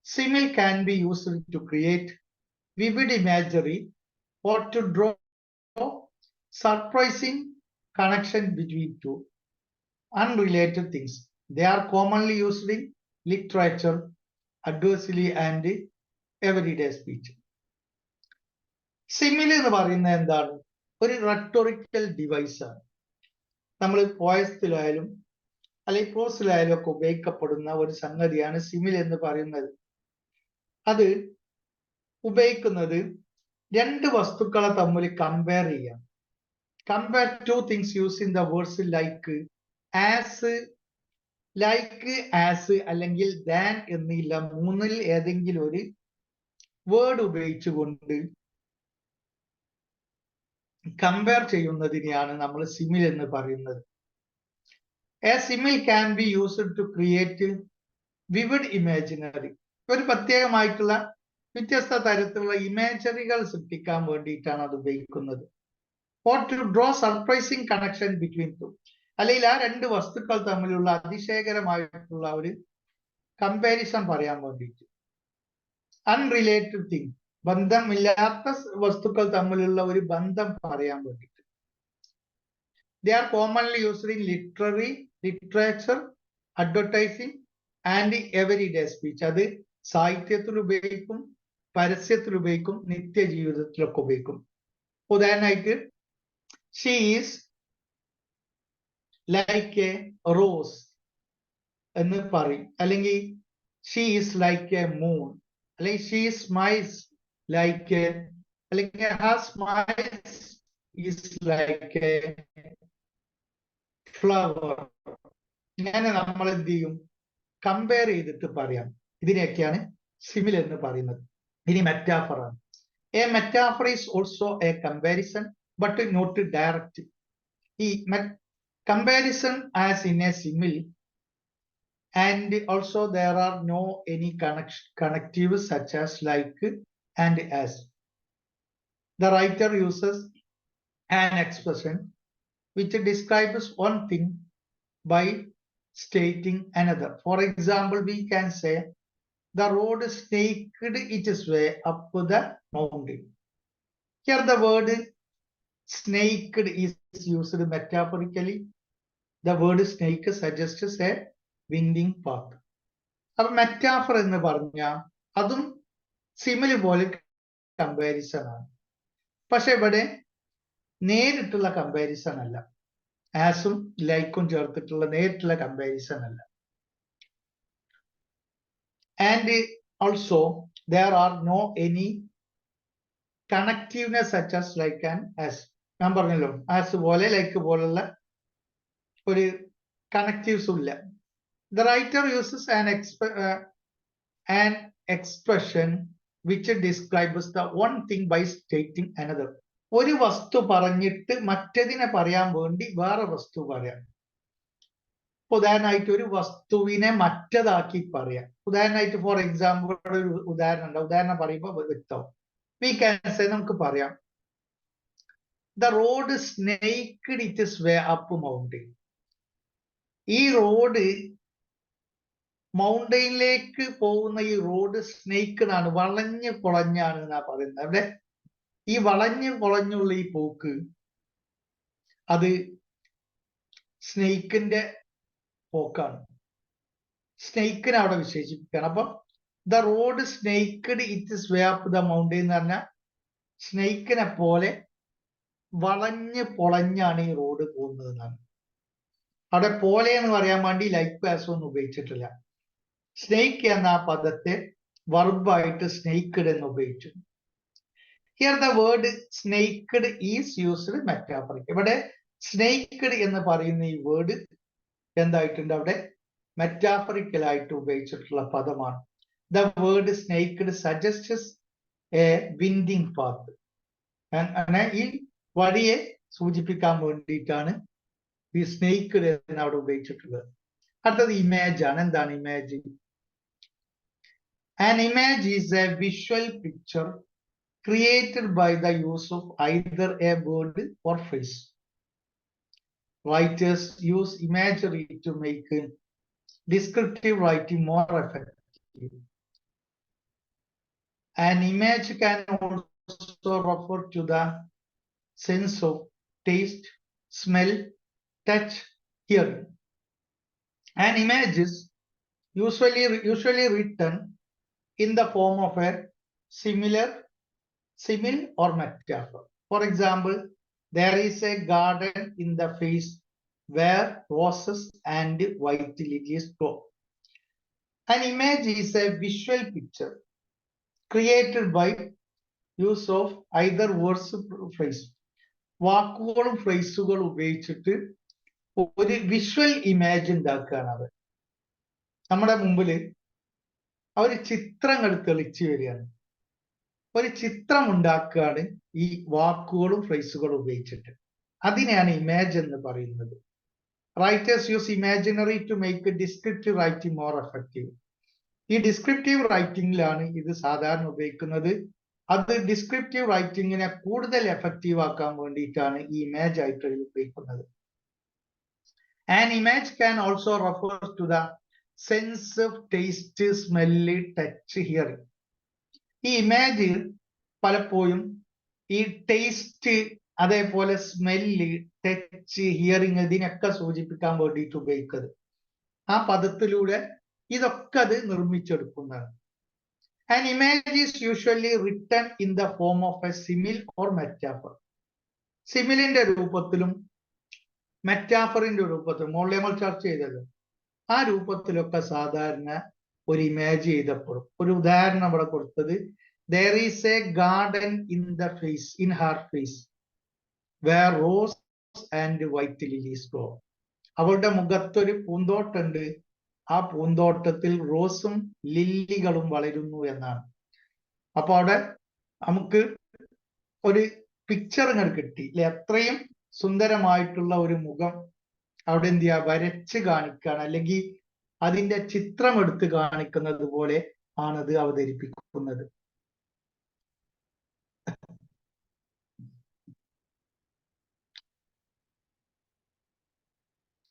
Simile can be used to create vivid imagery or to draw surprising connection between two unrelated things. They are commonly used in literature, adversely and everyday speech. Simil എന്ന് പറയുന്നത് എന്താണ്? ഒരു റെട്ടോറിക്കൽ device ആണ്. നമ്മൾ പോയസിലായാലും അല്ലെങ്കിൽ പ്രോസിലായാലും ഒക്കെ ഉപയോഗിക്കപ്പെടുന്ന ഒരു സംഗതിയാണ് സിമിൽ എന്ന് പറയുന്നത്. അത് ഉപയോഗിക്കുന്നത് രണ്ട് വസ്തുക്കളെ തമ്മിൽ കമ്പയർ ചെയ്യാം. Compare two things using the words like, as, like, as അല്ലെങ്കിൽ ദാൻ എന്നില്ല മൂന്നിൽ ഏതെങ്കിലും ഒരു വേർഡ് ഉപയോഗിച്ചുകൊണ്ട് കമ്പയർ ചെയ്യുന്നതിനെയാണ് നമ്മൾ സിമിൽ എന്ന് പറയുന്നത്. A simile can be used to create vivid imaginary, ഒരു പ്രത്യേകമായിട്ടുള്ള വ്യത്യസ്ത തരത്തിലുള്ള ഇമേജറികൾ സൃഷ്ടിക്കാൻ വേണ്ടിയിട്ടാണ് അത് ഉപയോഗിക്കുന്നത്. Or to draw surprising connection between two, അല്ലെങ്കിൽ ആ രണ്ട് വസ്തുക്കൾ തമ്മിലുള്ള അതിശയകരമായിട്ടുള്ള ഒരു കമ്പാരിസൺ പറയാൻ വേണ്ടിയിട്ട്. അൺറിലേറ്റഡ് തിങ്, ബന്ധമില്ലാത്ത വസ്തുക്കൾ തമ്മിലുള്ള ഒരു ബന്ധം പറയാൻ വേണ്ടിയിട്ട്. They are commonly used in literature, advertising, and everyday speech. അത് സാഹിത്യത്തിൽ ഉപയോഗിക്കും, പരസ്യത്തിൽ ഉപയോഗിക്കും, നിത്യജീവിതത്തിലൊക്കെ ഉപയോഗിക്കും. ഉദാഹരണമായിട്ട് she is like a rose എന്ന് പറയും, അല്ലെങ്കിൽ she is like a moon, അല്ലെങ്കിൽ she smiles like a, അല്ലെങ്കിൽ her smiles is like a flower. ഇങ്ങനെ നമ്മൾ എന്ത് ചെയ്യും, കമ്പയർ ചെയ്തിട്ട് പറയാം. ഇതിനെയൊക്കെയാണ് സിമിൽ എന്ന് പറയുന്നത്. ഇനി മെറ്റാഫർ ആണ്. A metaphor is also a comparison but not direct. ഈ comparison as in a simile, and also there are no any connectives such as like and as. The writer uses an expression which describes one thing by stating another. For example, we can say the road snaked its way up the mountain. Here the word snaked is used metaphorically. The word snake suggests a winding path. അപ്പൊ metaphor എന്ന് പറഞ്ഞാൽ അതും simile പോലെ comparison ആണ്. പക്ഷെ ഇവിടെ നേരിട്ടുള്ള comparison അല്ല, ആസും ലൈക്കും ചേർത്തിട്ടുള്ള നേരിട്ടുള്ള കമ്പാരിസൺ അല്ല. And also there are no any connectiveness such as like and as. ഞാൻ പറഞ്ഞല്ലോ, ആസ് പോലെ ലൈക്ക് പോലുള്ള ഒരു കണക്റ്റീവ്സും ഇല്ല. The writer uses an expression which describes the one thing by stating another. ഒരു വസ്തു പറഞ്ഞിട്ട് മറ്റതിനെ പറയാൻ വേണ്ടി വേറെ വസ്തു പറയാം. ഉദാഹരണമായിട്ട് ഒരു വസ്തുവിനെ മറ്റതാക്കി പറയാം. ഉദാഹരണമായിട്ട് ഫോർ എക്സാമ്പിൾ ഒരു ഉദാഹരണം ഉണ്ട്. ഉദാഹരണം പറയുമ്പോൾ വ്യക്തമാവും. വി ക്യാൻ സേ, നമുക്ക് പറയാം the road snaked its way up mountain. ഈ റോഡ് മൗണ്ടൈനിലേക്ക് പോകുന്ന ഈ റോഡ് സ്നേക്കിനാണ്, വളഞ്ഞു പൊളഞ്ഞാണ് എന്നാ പറയുന്നത്. അവിടെ ഈ വളഞ്ഞു പൊളഞ്ഞുള്ള ഈ പോക്ക് അത് സ്നേക്കിന്റെ പോക്കാണ്. സ്നേക്കിനെ അവിടെ വിശേഷിപ്പിക്കുകയാണ്. അപ്പം the road snaked its way up the mountain എന്ന് പറഞ്ഞാൽ സ്നേക്കിനെ പോലെ വളഞ്ഞു പൊളഞ്ഞാണ് ഈ റോഡ് പോകുന്നത് എന്നാണ്. അവിടെ പോലെ എന്ന് പറയാൻ വേണ്ടി ലൈക്ക് ആസ് ഒന്നും ഉപയോഗിച്ചിട്ടില്ല. സ്നേക്ക് എന്ന ആ പദത്തെ വർബായിട്ട് സ്നേക്ക്ഡ് എന്ന് ഉപയോഗിച്ചു. Here the word snaked is used metaphoric. ഇവിടെ സ്നേക്ക്ഡ് എന്ന് പറയുന്ന ഈ വേർഡ് എന്തായിട്ടുണ്ട്, അവിടെ മെറ്റാഫറിക്കലായിട്ട് ഉപയോഗിച്ചിട്ടുള്ള പദമാണ്. The word snaked suggests a winding path. അങ്ങനെ ഈ വഴിയെ സൂചിപ്പിക്കാൻ വേണ്ടിയിട്ടാണ് ഈ സ്നേക്ക്ഡ് എന്ന് അവിടെ ഉപയോഗിച്ചിട്ടുള്ളത്. അടുത്തത് ഇമേജ് ആണ്. എന്താണ് image? An image is a visual picture created by the use of either a word or phrase. Writers use imagery to make descriptive writing more effective. An image can also refer to the sense of taste, smell, touch, hearing. An image is usually written in the form of a simile or metaphor. For example, there is a garden in the face where roses and white lilies grow. An image is a visual picture created by use of either words or phrase. വാക്കുകളും ഫ്രേസുകളും ഉപയോഗിച്ചിട്ട് ഒരു visual image ഉണ്ടാക്കുകയാണ് അവർ. നമ്മുടെ മുമ്പില് അവർ ചിത്രങ്ങൾ തെളിച്ചു വരികയാണ്. ഒരു ചിത്രം ഉണ്ടാക്കുകയാണ് ഈ വാക്കുകളും ഫ്രേസുകളും ഉപയോഗിച്ചിട്ട്. അതിനെയാണ് ഇമേജ് എന്ന് പറയുന്നത്. Writers use imaginary to make descriptive writing more effective. ഈ ഡിസ്ക്രിപ്റ്റീവ് റൈറ്റിംഗിലാണ് ഇത് സാധാരണ ഉപയോഗിക്കുന്നത്. അത് ഡിസ്ക്രിപ്റ്റീവ് റൈറ്റിംഗിനെ കൂടുതൽ എഫക്റ്റീവ് ആക്കാൻ വേണ്ടിയിട്ടാണ് ഈ ഇമേജ് ആയിട്ട് ഉപയോഗിക്കുന്നത്. An image can also refer to the sense of taste, smell, touch, hearing. ഈ ഇമേജ് പലപ്പോഴും ഈ ടേസ്റ്റ്, അതേപോലെ സ്മെല്ല്, ടച്ച്, ഹിയറിങ് ഇതിനൊക്കെ സൂചിപ്പിക്കാൻ വേണ്ടിയിട്ട് ഉപയോഗിക്കുന്നത്. ആ പദത്തിലൂടെ ഇതൊക്കെ അത് നിർമ്മിച്ചെടുക്കുന്നതാണ്. An image is usually written in the form of a simile or metaphor. സിമിലിന്റെ രൂപത്തിലും മെറ്റാഫറിന്റെ രൂപത്തിലും മുകളിൽ നമ്മൾ ചർച്ച ചെയ്തല്ലോ, ആ രൂപത്തിലൊക്കെ സാധാരണ ഒരു ഇമേജ് ചെയ്തപ്പോഴും. ഒരു ഉദാഹരണം ഇവിടെ കൊടുത്തത്, there is a garden in her face where rose and white lilies grow. അവളുടെ മുഖത്തൊരു പൂന്തോട്ടുണ്ട്, ആ പൂന്തോട്ടത്തിൽ റോസും ലില്ലികളും വളരുന്നു എന്നാണ്. അപ്പൊ അവിടെ നമുക്ക് ഒരു പിക്ചർ ഇങ്ങനെ കിട്ടി അല്ലെ, അത്രയും സുന്ദരമായിട്ടുള്ള ഒരു മുഖം അവിടെ എന്ത് ചെയ്യുക, വരച്ച് കാണിക്കുകയാണ്, അല്ലെങ്കിൽ അതിന്റെ ചിത്രം എടുത്ത് കാണിക്കുന്നത് പോലെ ആണത് അവതരിപ്പിക്കുന്നത്.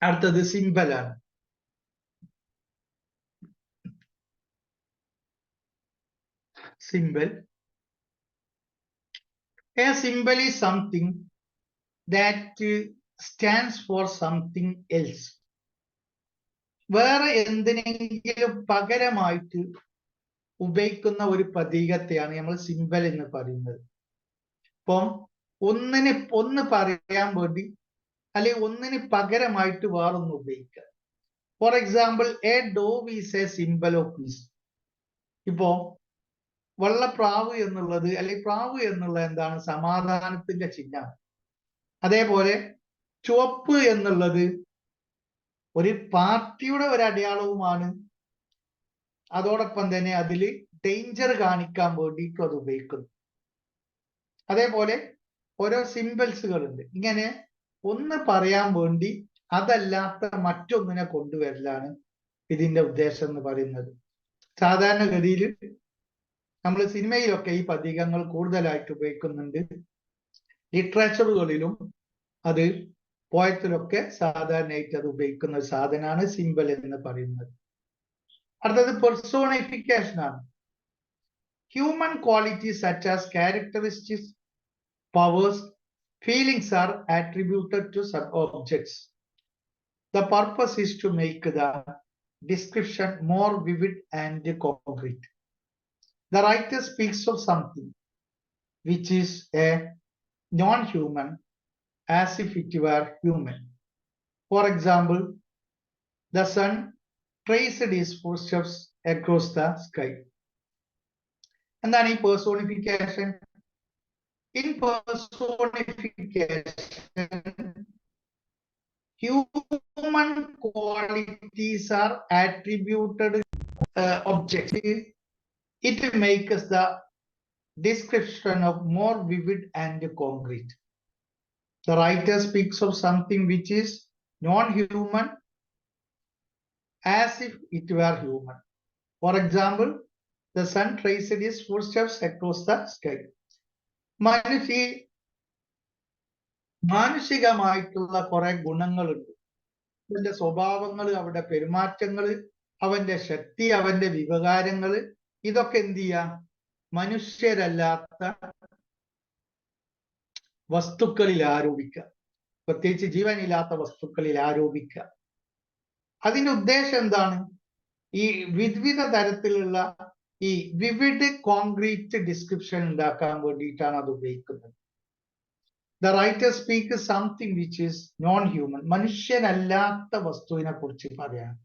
അടുത്തത് സിംബലാണ്. Symbol. A symbol is something that stands for something else. വേറെ എന്തിനെങ്കിലും പകരമായിട്ട് ഉപയോഗിക്കുന്ന ഒരു പ്രതീകത്തെയാണ് നമ്മൾ സിംബൽ എന്ന് പറയുന്നത്. ഇപ്പം ഒന്ന് പറയാൻ വേണ്ടി അല്ലെങ്കിൽ ഒന്നിന് പകരമായിട്ട് വേറൊന്ന് ഉപയോഗിക്കുക. For example, a dove is a symbol of peace. ഇപ്പോ വെള്ളപ്രാവ് എന്നുള്ളത് അല്ലെങ്കിൽ പ്രാവ് എന്നുള്ളത് എന്താണ്, സമാധാനത്തിന്റെ ചിഹ്നമാണ്. അതേപോലെ ചുവപ്പ് എന്നുള്ളത് ഒരു പാർട്ടിയുടെ ഒരു അടയാളവുമാണ്. അതോടൊപ്പം തന്നെ അതിൽ ഡേഞ്ചർ കാണിക്കാൻ വേണ്ടിയിട്ടും അത് ഉപയോഗിക്കുന്നു. അതേപോലെ ഓരോ സിംബൽസുകളുണ്ട്. ഇങ്ങനെ ഒന്ന് പറയാൻ വേണ്ടി അതല്ലാത്ത മറ്റൊന്നിനെ കൊണ്ടുവരലാണ് ഇതിന്റെ ഉദ്ദേശം എന്ന് പറയുന്നത്. സാധാരണഗതിയിൽ നമ്മൾ സിനിമയിലൊക്കെ ഈ പ്രതീകങ്ങൾ കൂടുതലായിട്ട് ഉപയോഗിക്കുന്നുണ്ട്. ലിറ്ററേച്ചറുകളിലും അത് പോയത്തിലൊക്കെ സാധാരണയായിട്ട് അത് ഉപയോഗിക്കുന്ന ഒരു സാധനമാണ് സിംബൽ എന്ന് പറയുന്നത്. അടുത്തത് പെർസോണിഫിക്കേഷൻ ആണ്. Human qualities such as characteristics, powers, feelings are attributed to some objects. The purpose is to make the description more vivid and concrete. The writer speaks of something which is a non-human as if it were human. For example, the sun traced his footsteps across the sky. എന്താണ് ഈ personification? In personification, human qualities are attributed objects. It makes the description of more vivid and concrete. The writer speaks of something which is non-human as if it were human. For example, the sun traced his footsteps across the sky. മാനുഷികമായിട്ടുള്ള കുറെ ഗുണങ്ങളുണ്ട്. അവന്റെ സ്വഭാവങ്ങൾ, അവന്റെ പെരുമാറ്റങ്ങൾ, അവന്റെ ശക്തി, അവന്റെ വികാരങ്ങൾ, ഇതൊക്കെ എന്ത് ചെയ്യാം, മനുഷ്യരല്ലാത്ത വസ്തുക്കളിൽ ആരോപിക്കുക, പ്രത്യേകിച്ച് ജീവനില്ലാത്ത വസ്തുക്കളിൽ ആരോപിക്കുക. അതിന്റെ ഉദ്ദേശം എന്താണ്? ഈ വിവിധ തരത്തിലുള്ള ഈ വിവിഡ് കോൺക്രീറ്റ് ഡിസ്ക്രിപ്ഷൻ ഉണ്ടാക്കാൻ വേണ്ടിയിട്ടാണ് അത് ഉപയോഗിക്കുന്നത്. The writer speak something which is non human, മനുഷ്യനല്ലാത്ത വസ്തുവിനെ കുറിച്ച് പറയാണ്.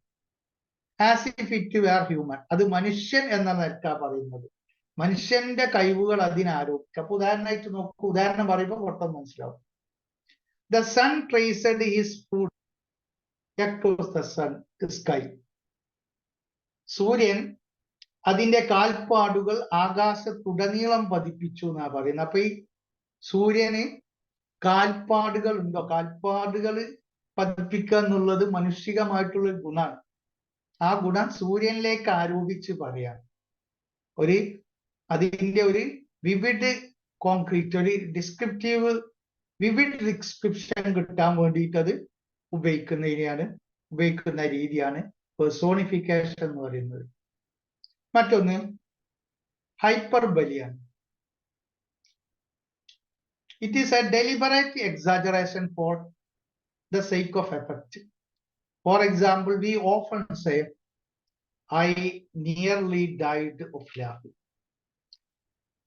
As if it were human, അത് മനുഷ്യൻ എന്ന നിലക്കാ പറയുന്നത്. മനുഷ്യന്റെ കഴിവുകൾ അതിനാരോപിക്കുക. അപ്പൊ ഉദാഹരണമായിട്ട് നോക്കൂ, ഉദാഹരണം പറയുമ്പോൾ പെട്ടെന്ന് മനസ്സിലാവും. The sun traced his foot across the sky. സൂര്യൻ അതിന്റെ കാൽപ്പാടുകൾ ആകാശത്തുടനീളം പതിപ്പിച്ചു എന്നാ പറയുന്നത്. അപ്പൊ ഈ സൂര്യന് കാൽപ്പാടുകൾ ഉണ്ടോ? കാൽപ്പാടുകൾ പതിപ്പിക്കുക എന്നുള്ളത് മനുഷികമായിട്ടുള്ള ഗുണമാണ്. ആ ഗുണം സൂര്യനിലേക്ക് ആരോപിച്ച് പറയാം. അതിന്റെ ഒരു വിവിഡ് കോൺക്രീറ്റ്, ഒരു ഡിസ്ക്രിപ്റ്റീവ് വിവിഡ് ഡിസ്ക്രിപ്ഷൻ കിട്ടാൻ വേണ്ടിയിട്ട് അത് ഉപയോഗിക്കുന്ന രീതിയാണ് പേഴ്സോണിഫിക്കേഷൻ എന്ന് പറയുന്നത്. മറ്റൊന്ന് ഹൈപ്പർബലിയാണ്. It is a deliberate exaggeration for the sake of effect. For example, we often say, I nearly died of laughing.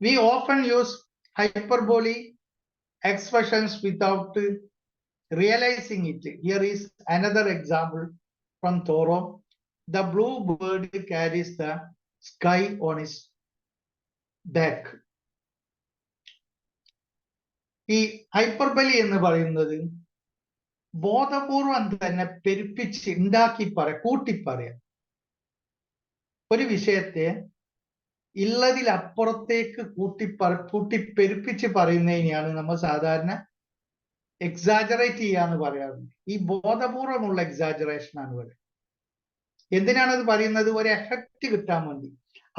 We often use hyperbole expressions without realizing it. Here is another example from Thoreau. The blue bird carries the sky on its back. ഈ hyperbole എന്ന് പറയുന്നത് ബോധപൂർവം തന്നെ പെരുപ്പിച്ച് ഉണ്ടാക്കി കൂട്ടിപ്പറയാം. ഒരു വിഷയത്തെ ഇള്ളതിലപ്പുറത്തേക്ക് കൂട്ടിപ്പെരുപ്പിച്ച് പറയുന്നതിനെയാണ് നമ്മൾ സാധാരണ എക്സാജറേറ്റ് ചെയ്യാന്ന് പറയാറുണ്ട്. ഈ ബോധപൂർവമുള്ള എക്സാജറേഷൻ ആണ് ഇവിടെ. എന്തിനാണ് അത് പറയുന്നത്? ഒരു എഫക്റ്റ് കിട്ടാൻ വേണ്ടി,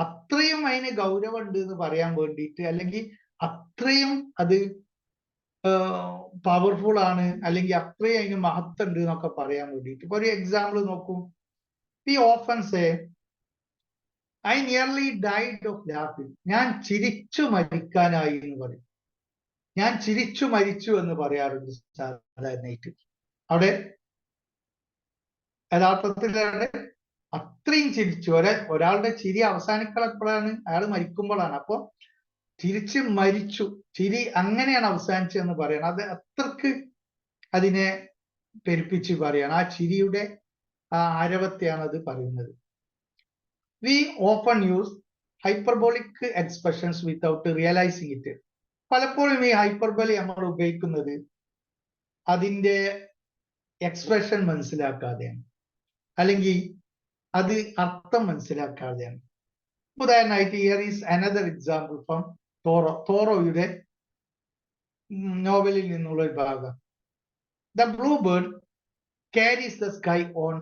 അത്രയും അതിന് ഗൗരവമുണ്ട് എന്ന് പറയാൻ വേണ്ടിയിട്ട്, അല്ലെങ്കിൽ അത്രയും അത് പവർഫുൾ ആണ്, അല്ലെങ്കിൽ അത്രയും അതിന് മഹത്വം ഉണ്ട് എന്നൊക്കെ പറയാൻ വേണ്ടിയിട്ട്. ഇപ്പൊ ഒരു എക്സാമ്പിൾ നോക്കൂ. We often say, I nearly died of laughing. ഞാൻ ചിരിച്ചു മരിക്കാനായി എന്ന് പറയും. ഞാൻ ചിരിച്ചു മരിച്ചു എന്ന് പറയാറുണ്ട് സാധാരണയായിട്ട്. അവിടെ യഥാർത്ഥത്തിൽ അത്രയും ചിരിച്ചു. ഒരാളുടെ ചിരി അവസാനിക്കളപ്പോഴാണ്, അയാൾ മരിക്കുമ്പോഴാണ്. അപ്പൊ ചിരിച്ച് മരിച്ചു, ചിരി അങ്ങനെയാണ് അവസാനിച്ചതെന്ന് പറയണം. അത് അത്രക്ക് അതിനെ പെരുപ്പിച്ച് പറയാണ്. ആ ചിരിയുടെ ആ ആരവത്തെയാണ് അത് പറയുന്നത്. V often use hyperbolic expressions without realising it. പലപ്പോഴും ഈ ഹൈപ്പർബോളി നമ്മൾ ഉപയോഗിക്കുന്നത് അതിൻ്റെ എക്സ്പ്രഷൻ മനസ്സിലാക്കാതെയാണ്, അല്ലെങ്കിൽ അത് അർത്ഥം മനസ്സിലാക്കാതെയാണ്. ഉദാഹരണമായിട്ട് here is another example from തോറോയുടെ നോവലിൽ നിന്നുള്ള ഒരു ഭാഗം. The blue bird carries the sky on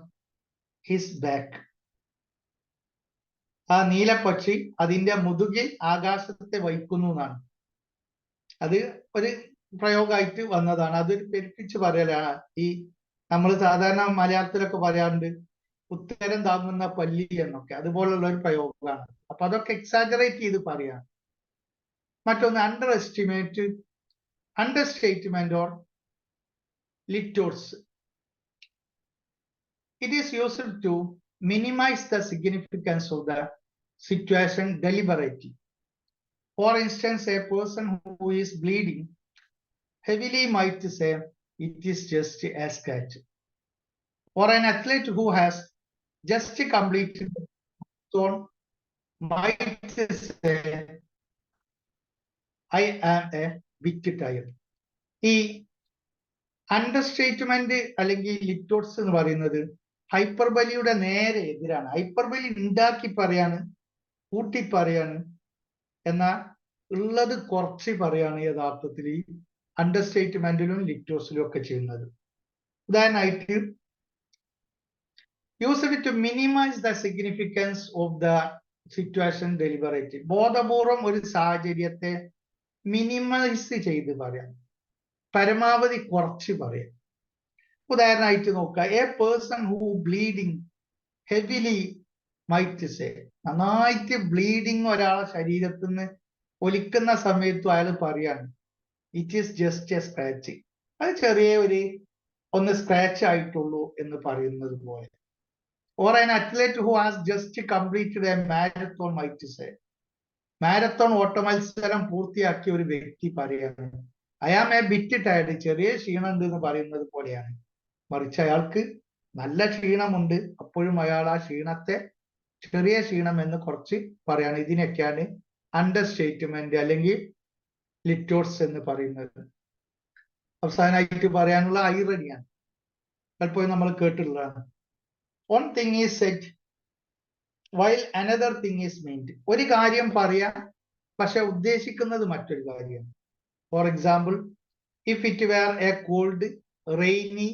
his back. ആ നീലപ്പക്ഷി അതിന്റെ മുതുകിൽ ആകാശത്തെ വഹിക്കുന്നു എന്നാണ്. അത് ഒരു പ്രയോഗമായിട്ട് വന്നതാണ്. അതൊരു പെരുപ്പിച്ച് പറയലാണ്. ഈ നമ്മൾ സാധാരണ മലയാളത്തിലൊക്കെ പറയാറുണ്ട് ഉത്തരം താങ്ങുന്ന പല്ലി എന്നൊക്കെ, അതുപോലുള്ള ഒരു പ്രയോഗമാണ്. അപ്പൊ അതൊക്കെ എക്സാജറേറ്റ് ചെയ്ത് പറയാണ്. മറ്റൊന്ന് understatement or litotes. It is used to minimize the significance of the situation deliberately. For instance, a person who is bleeding heavily might say, it is just a scratch. Or an athlete who has just completed the marathon might say, I am a bit tired. ഈ അണ്ടർസ്റ്റേറ്റ്മെന്റ് അല്ലെങ്കിൽ ലിറ്റോർസ് എന്ന് പറയുന്നത് ഹൈപ്പർബലിയുടെ നേരെ എതിരാണ്. Hyperbole ഉണ്ടാക്കി പറയാണ്, കൂട്ടി പറയാണ്, എന്നാൽ ഉള്ളത് കുറച്ച് പറയാണ് യഥാർത്ഥത്തിൽ ഈ അണ്ടർസ്റ്റേറ്റ്മെന്റിലും ലിറ്റോസിലും ഒക്കെ ചെയ്യുന്നത്. ഉദാഹരണമായിട്ട് used to minimise the significance of the situation deliberate. ബോധപൂർവം ഒരു സാഹചര്യത്തെ മിനിമൈസ് ചെയ്ത് പറയാം, പരമാവധി കുറച്ച് പറയാം. ഉദാഹരണമായിട്ട് നോക്കുക, a person who bleeding heavily might say. നന്നായിട്ട് ബ്ലീഡിങ് ഒരാളെ ശരീരത്തിൽ നിന്ന് ഒലിക്കുന്ന സമയത്തും അയാൾ പറയാണ്, it is just a scratch. അത് ചെറിയ ഒന്ന് സ്ക്രാച്ച് ആയിട്ടുള്ളൂ എന്ന് പറയുന്നത് പോലെ. Or an athlete who has just completed a marathon might say. Marathon ഓട്ട മത്സരം പൂർത്തിയാക്കിയ ഒരു വ്യക്തി പറയാണ്, I am a bit tired. ചെറിയ ക്ഷീണമുണ്ട് എന്ന് പറയുന്നത് പോലെയാണ്. മറിച്ച് അയാൾക്ക് നല്ല ക്ഷീണമുണ്ട്, അപ്പോഴും അയാൾ ആ ക്ഷീണത്തെ ചെറിയ ക്ഷീണം എന്ന് കുറച്ച് പറയാണ്. ഇതിനൊക്കെയാണ് അണ്ടർസ്റ്റേറ്റ്മെന്റ് അല്ലെങ്കിൽ ലിറ്റോർസ് എന്ന് പറയുന്നത്. അവസാനമായിട്ട് പറയാനുള്ള ഐറണിയാണ്, പലപ്പോഴും നമ്മൾ കേട്ടിട്ടുള്ളതാണ്. One thing is said while another thing is meant. ഒരു കാര്യം പറയാം, പക്ഷെ ഉദ്ദേശിക്കുന്നത് മറ്റൊരു കാര്യമാണ്. For example, if it were a cold rainy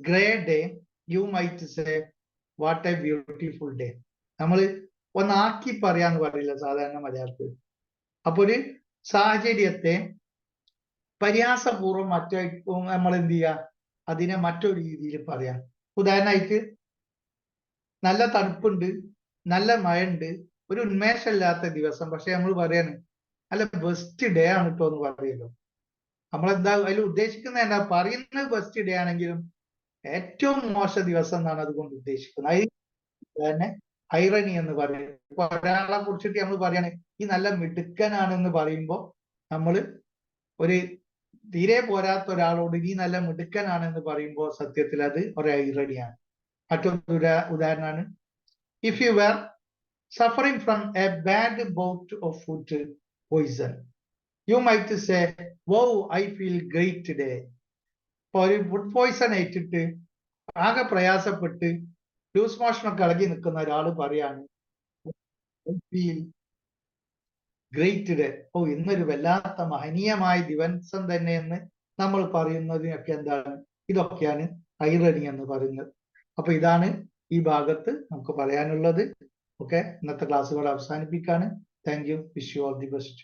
grey day you might say what a beautiful day. നമ്മൾ ഒന്നാക്കി പറയാന്ന് പറയില്ല സാധാരണ മലയാളത്തിൽ. അപ്പൊ ഒരു സാഹചര്യത്തെ പരിഹാസപൂർവ്വം നമ്മൾ എന്ത് ചെയ്യുക, അതിനെ മറ്റൊരു രീതിയിൽ പറയാം. ഉദാഹരണമായിട്ട് നല്ല തണുപ്പുണ്ട്, നല്ല മഴയുണ്ട്, ഒരു ഉന്മേഷമില്ലാത്ത ദിവസം, പക്ഷെ നമ്മൾ പറയാണ് നല്ല ബെസ്റ്റ് ഡേ ആണ് കേട്ടോ എന്ന് പറയുമല്ലോ. നമ്മളെന്താ അതിൽ ഉദ്ദേശിക്കുന്നത് എന്താ, പറയുന്നത് ബെസ്റ്റ് ഡേ ആണെങ്കിലും ഏറ്റവും മോശ ദിവസം എന്നാണ് അതുകൊണ്ട് ഉദ്ദേശിക്കുന്നത്. അത് തന്നെ ഐറണി എന്ന് പറയും. ഇപ്പൊ ഒരാളെ കുറിച്ചിട്ട് നമ്മൾ പറയാണ് ഈ നല്ല മിടുക്കനാണെന്ന് പറയുമ്പോൾ നമ്മൾ ഒരു തീരെ പോരാത്ത ഒരാളോട് ഈ നല്ല മിടുക്കനാണെന്ന് പറയുമ്പോൾ സത്യത്തിൽ അത് ഒരു ഐറണിയാണ്. മറ്റൊരു ഉദാഹരണമാണ്, if you were suffering from a bad bout of food poison, you might say, wow, I feel great today. ഒരു ഫുഡ് പോയിസൺ ഏറ്റിട്ട് ആകെ പ്രയാസപ്പെട്ട് ലൂസ് മോഷനൊക്കെ ഇളകി നിൽക്കുന്ന ഒരാൾ പറയാണ് ഫീൽ ഗ്രേറ്റ് ഡേ, ഓ ഇന്നൊരു വല്ലാത്ത മഹനീയമായ ദിവസം തന്നെ എന്ന് നമ്മൾ പറയുന്നതിനൊക്കെ എന്താണ്, ഇതൊക്കെയാണ് ഐറണി എന്ന് പറയുന്നത്. അപ്പൊ ഇതാണ് ഈ ഭാഗത്ത് നമുക്ക് പറയാനുള്ളത്. ഓക്കെ, ഇന്നത്തെ ക്ലാസ് ഇവിടെ അവസാനിപ്പിക്കാണ്. Thank you, wish you all the best.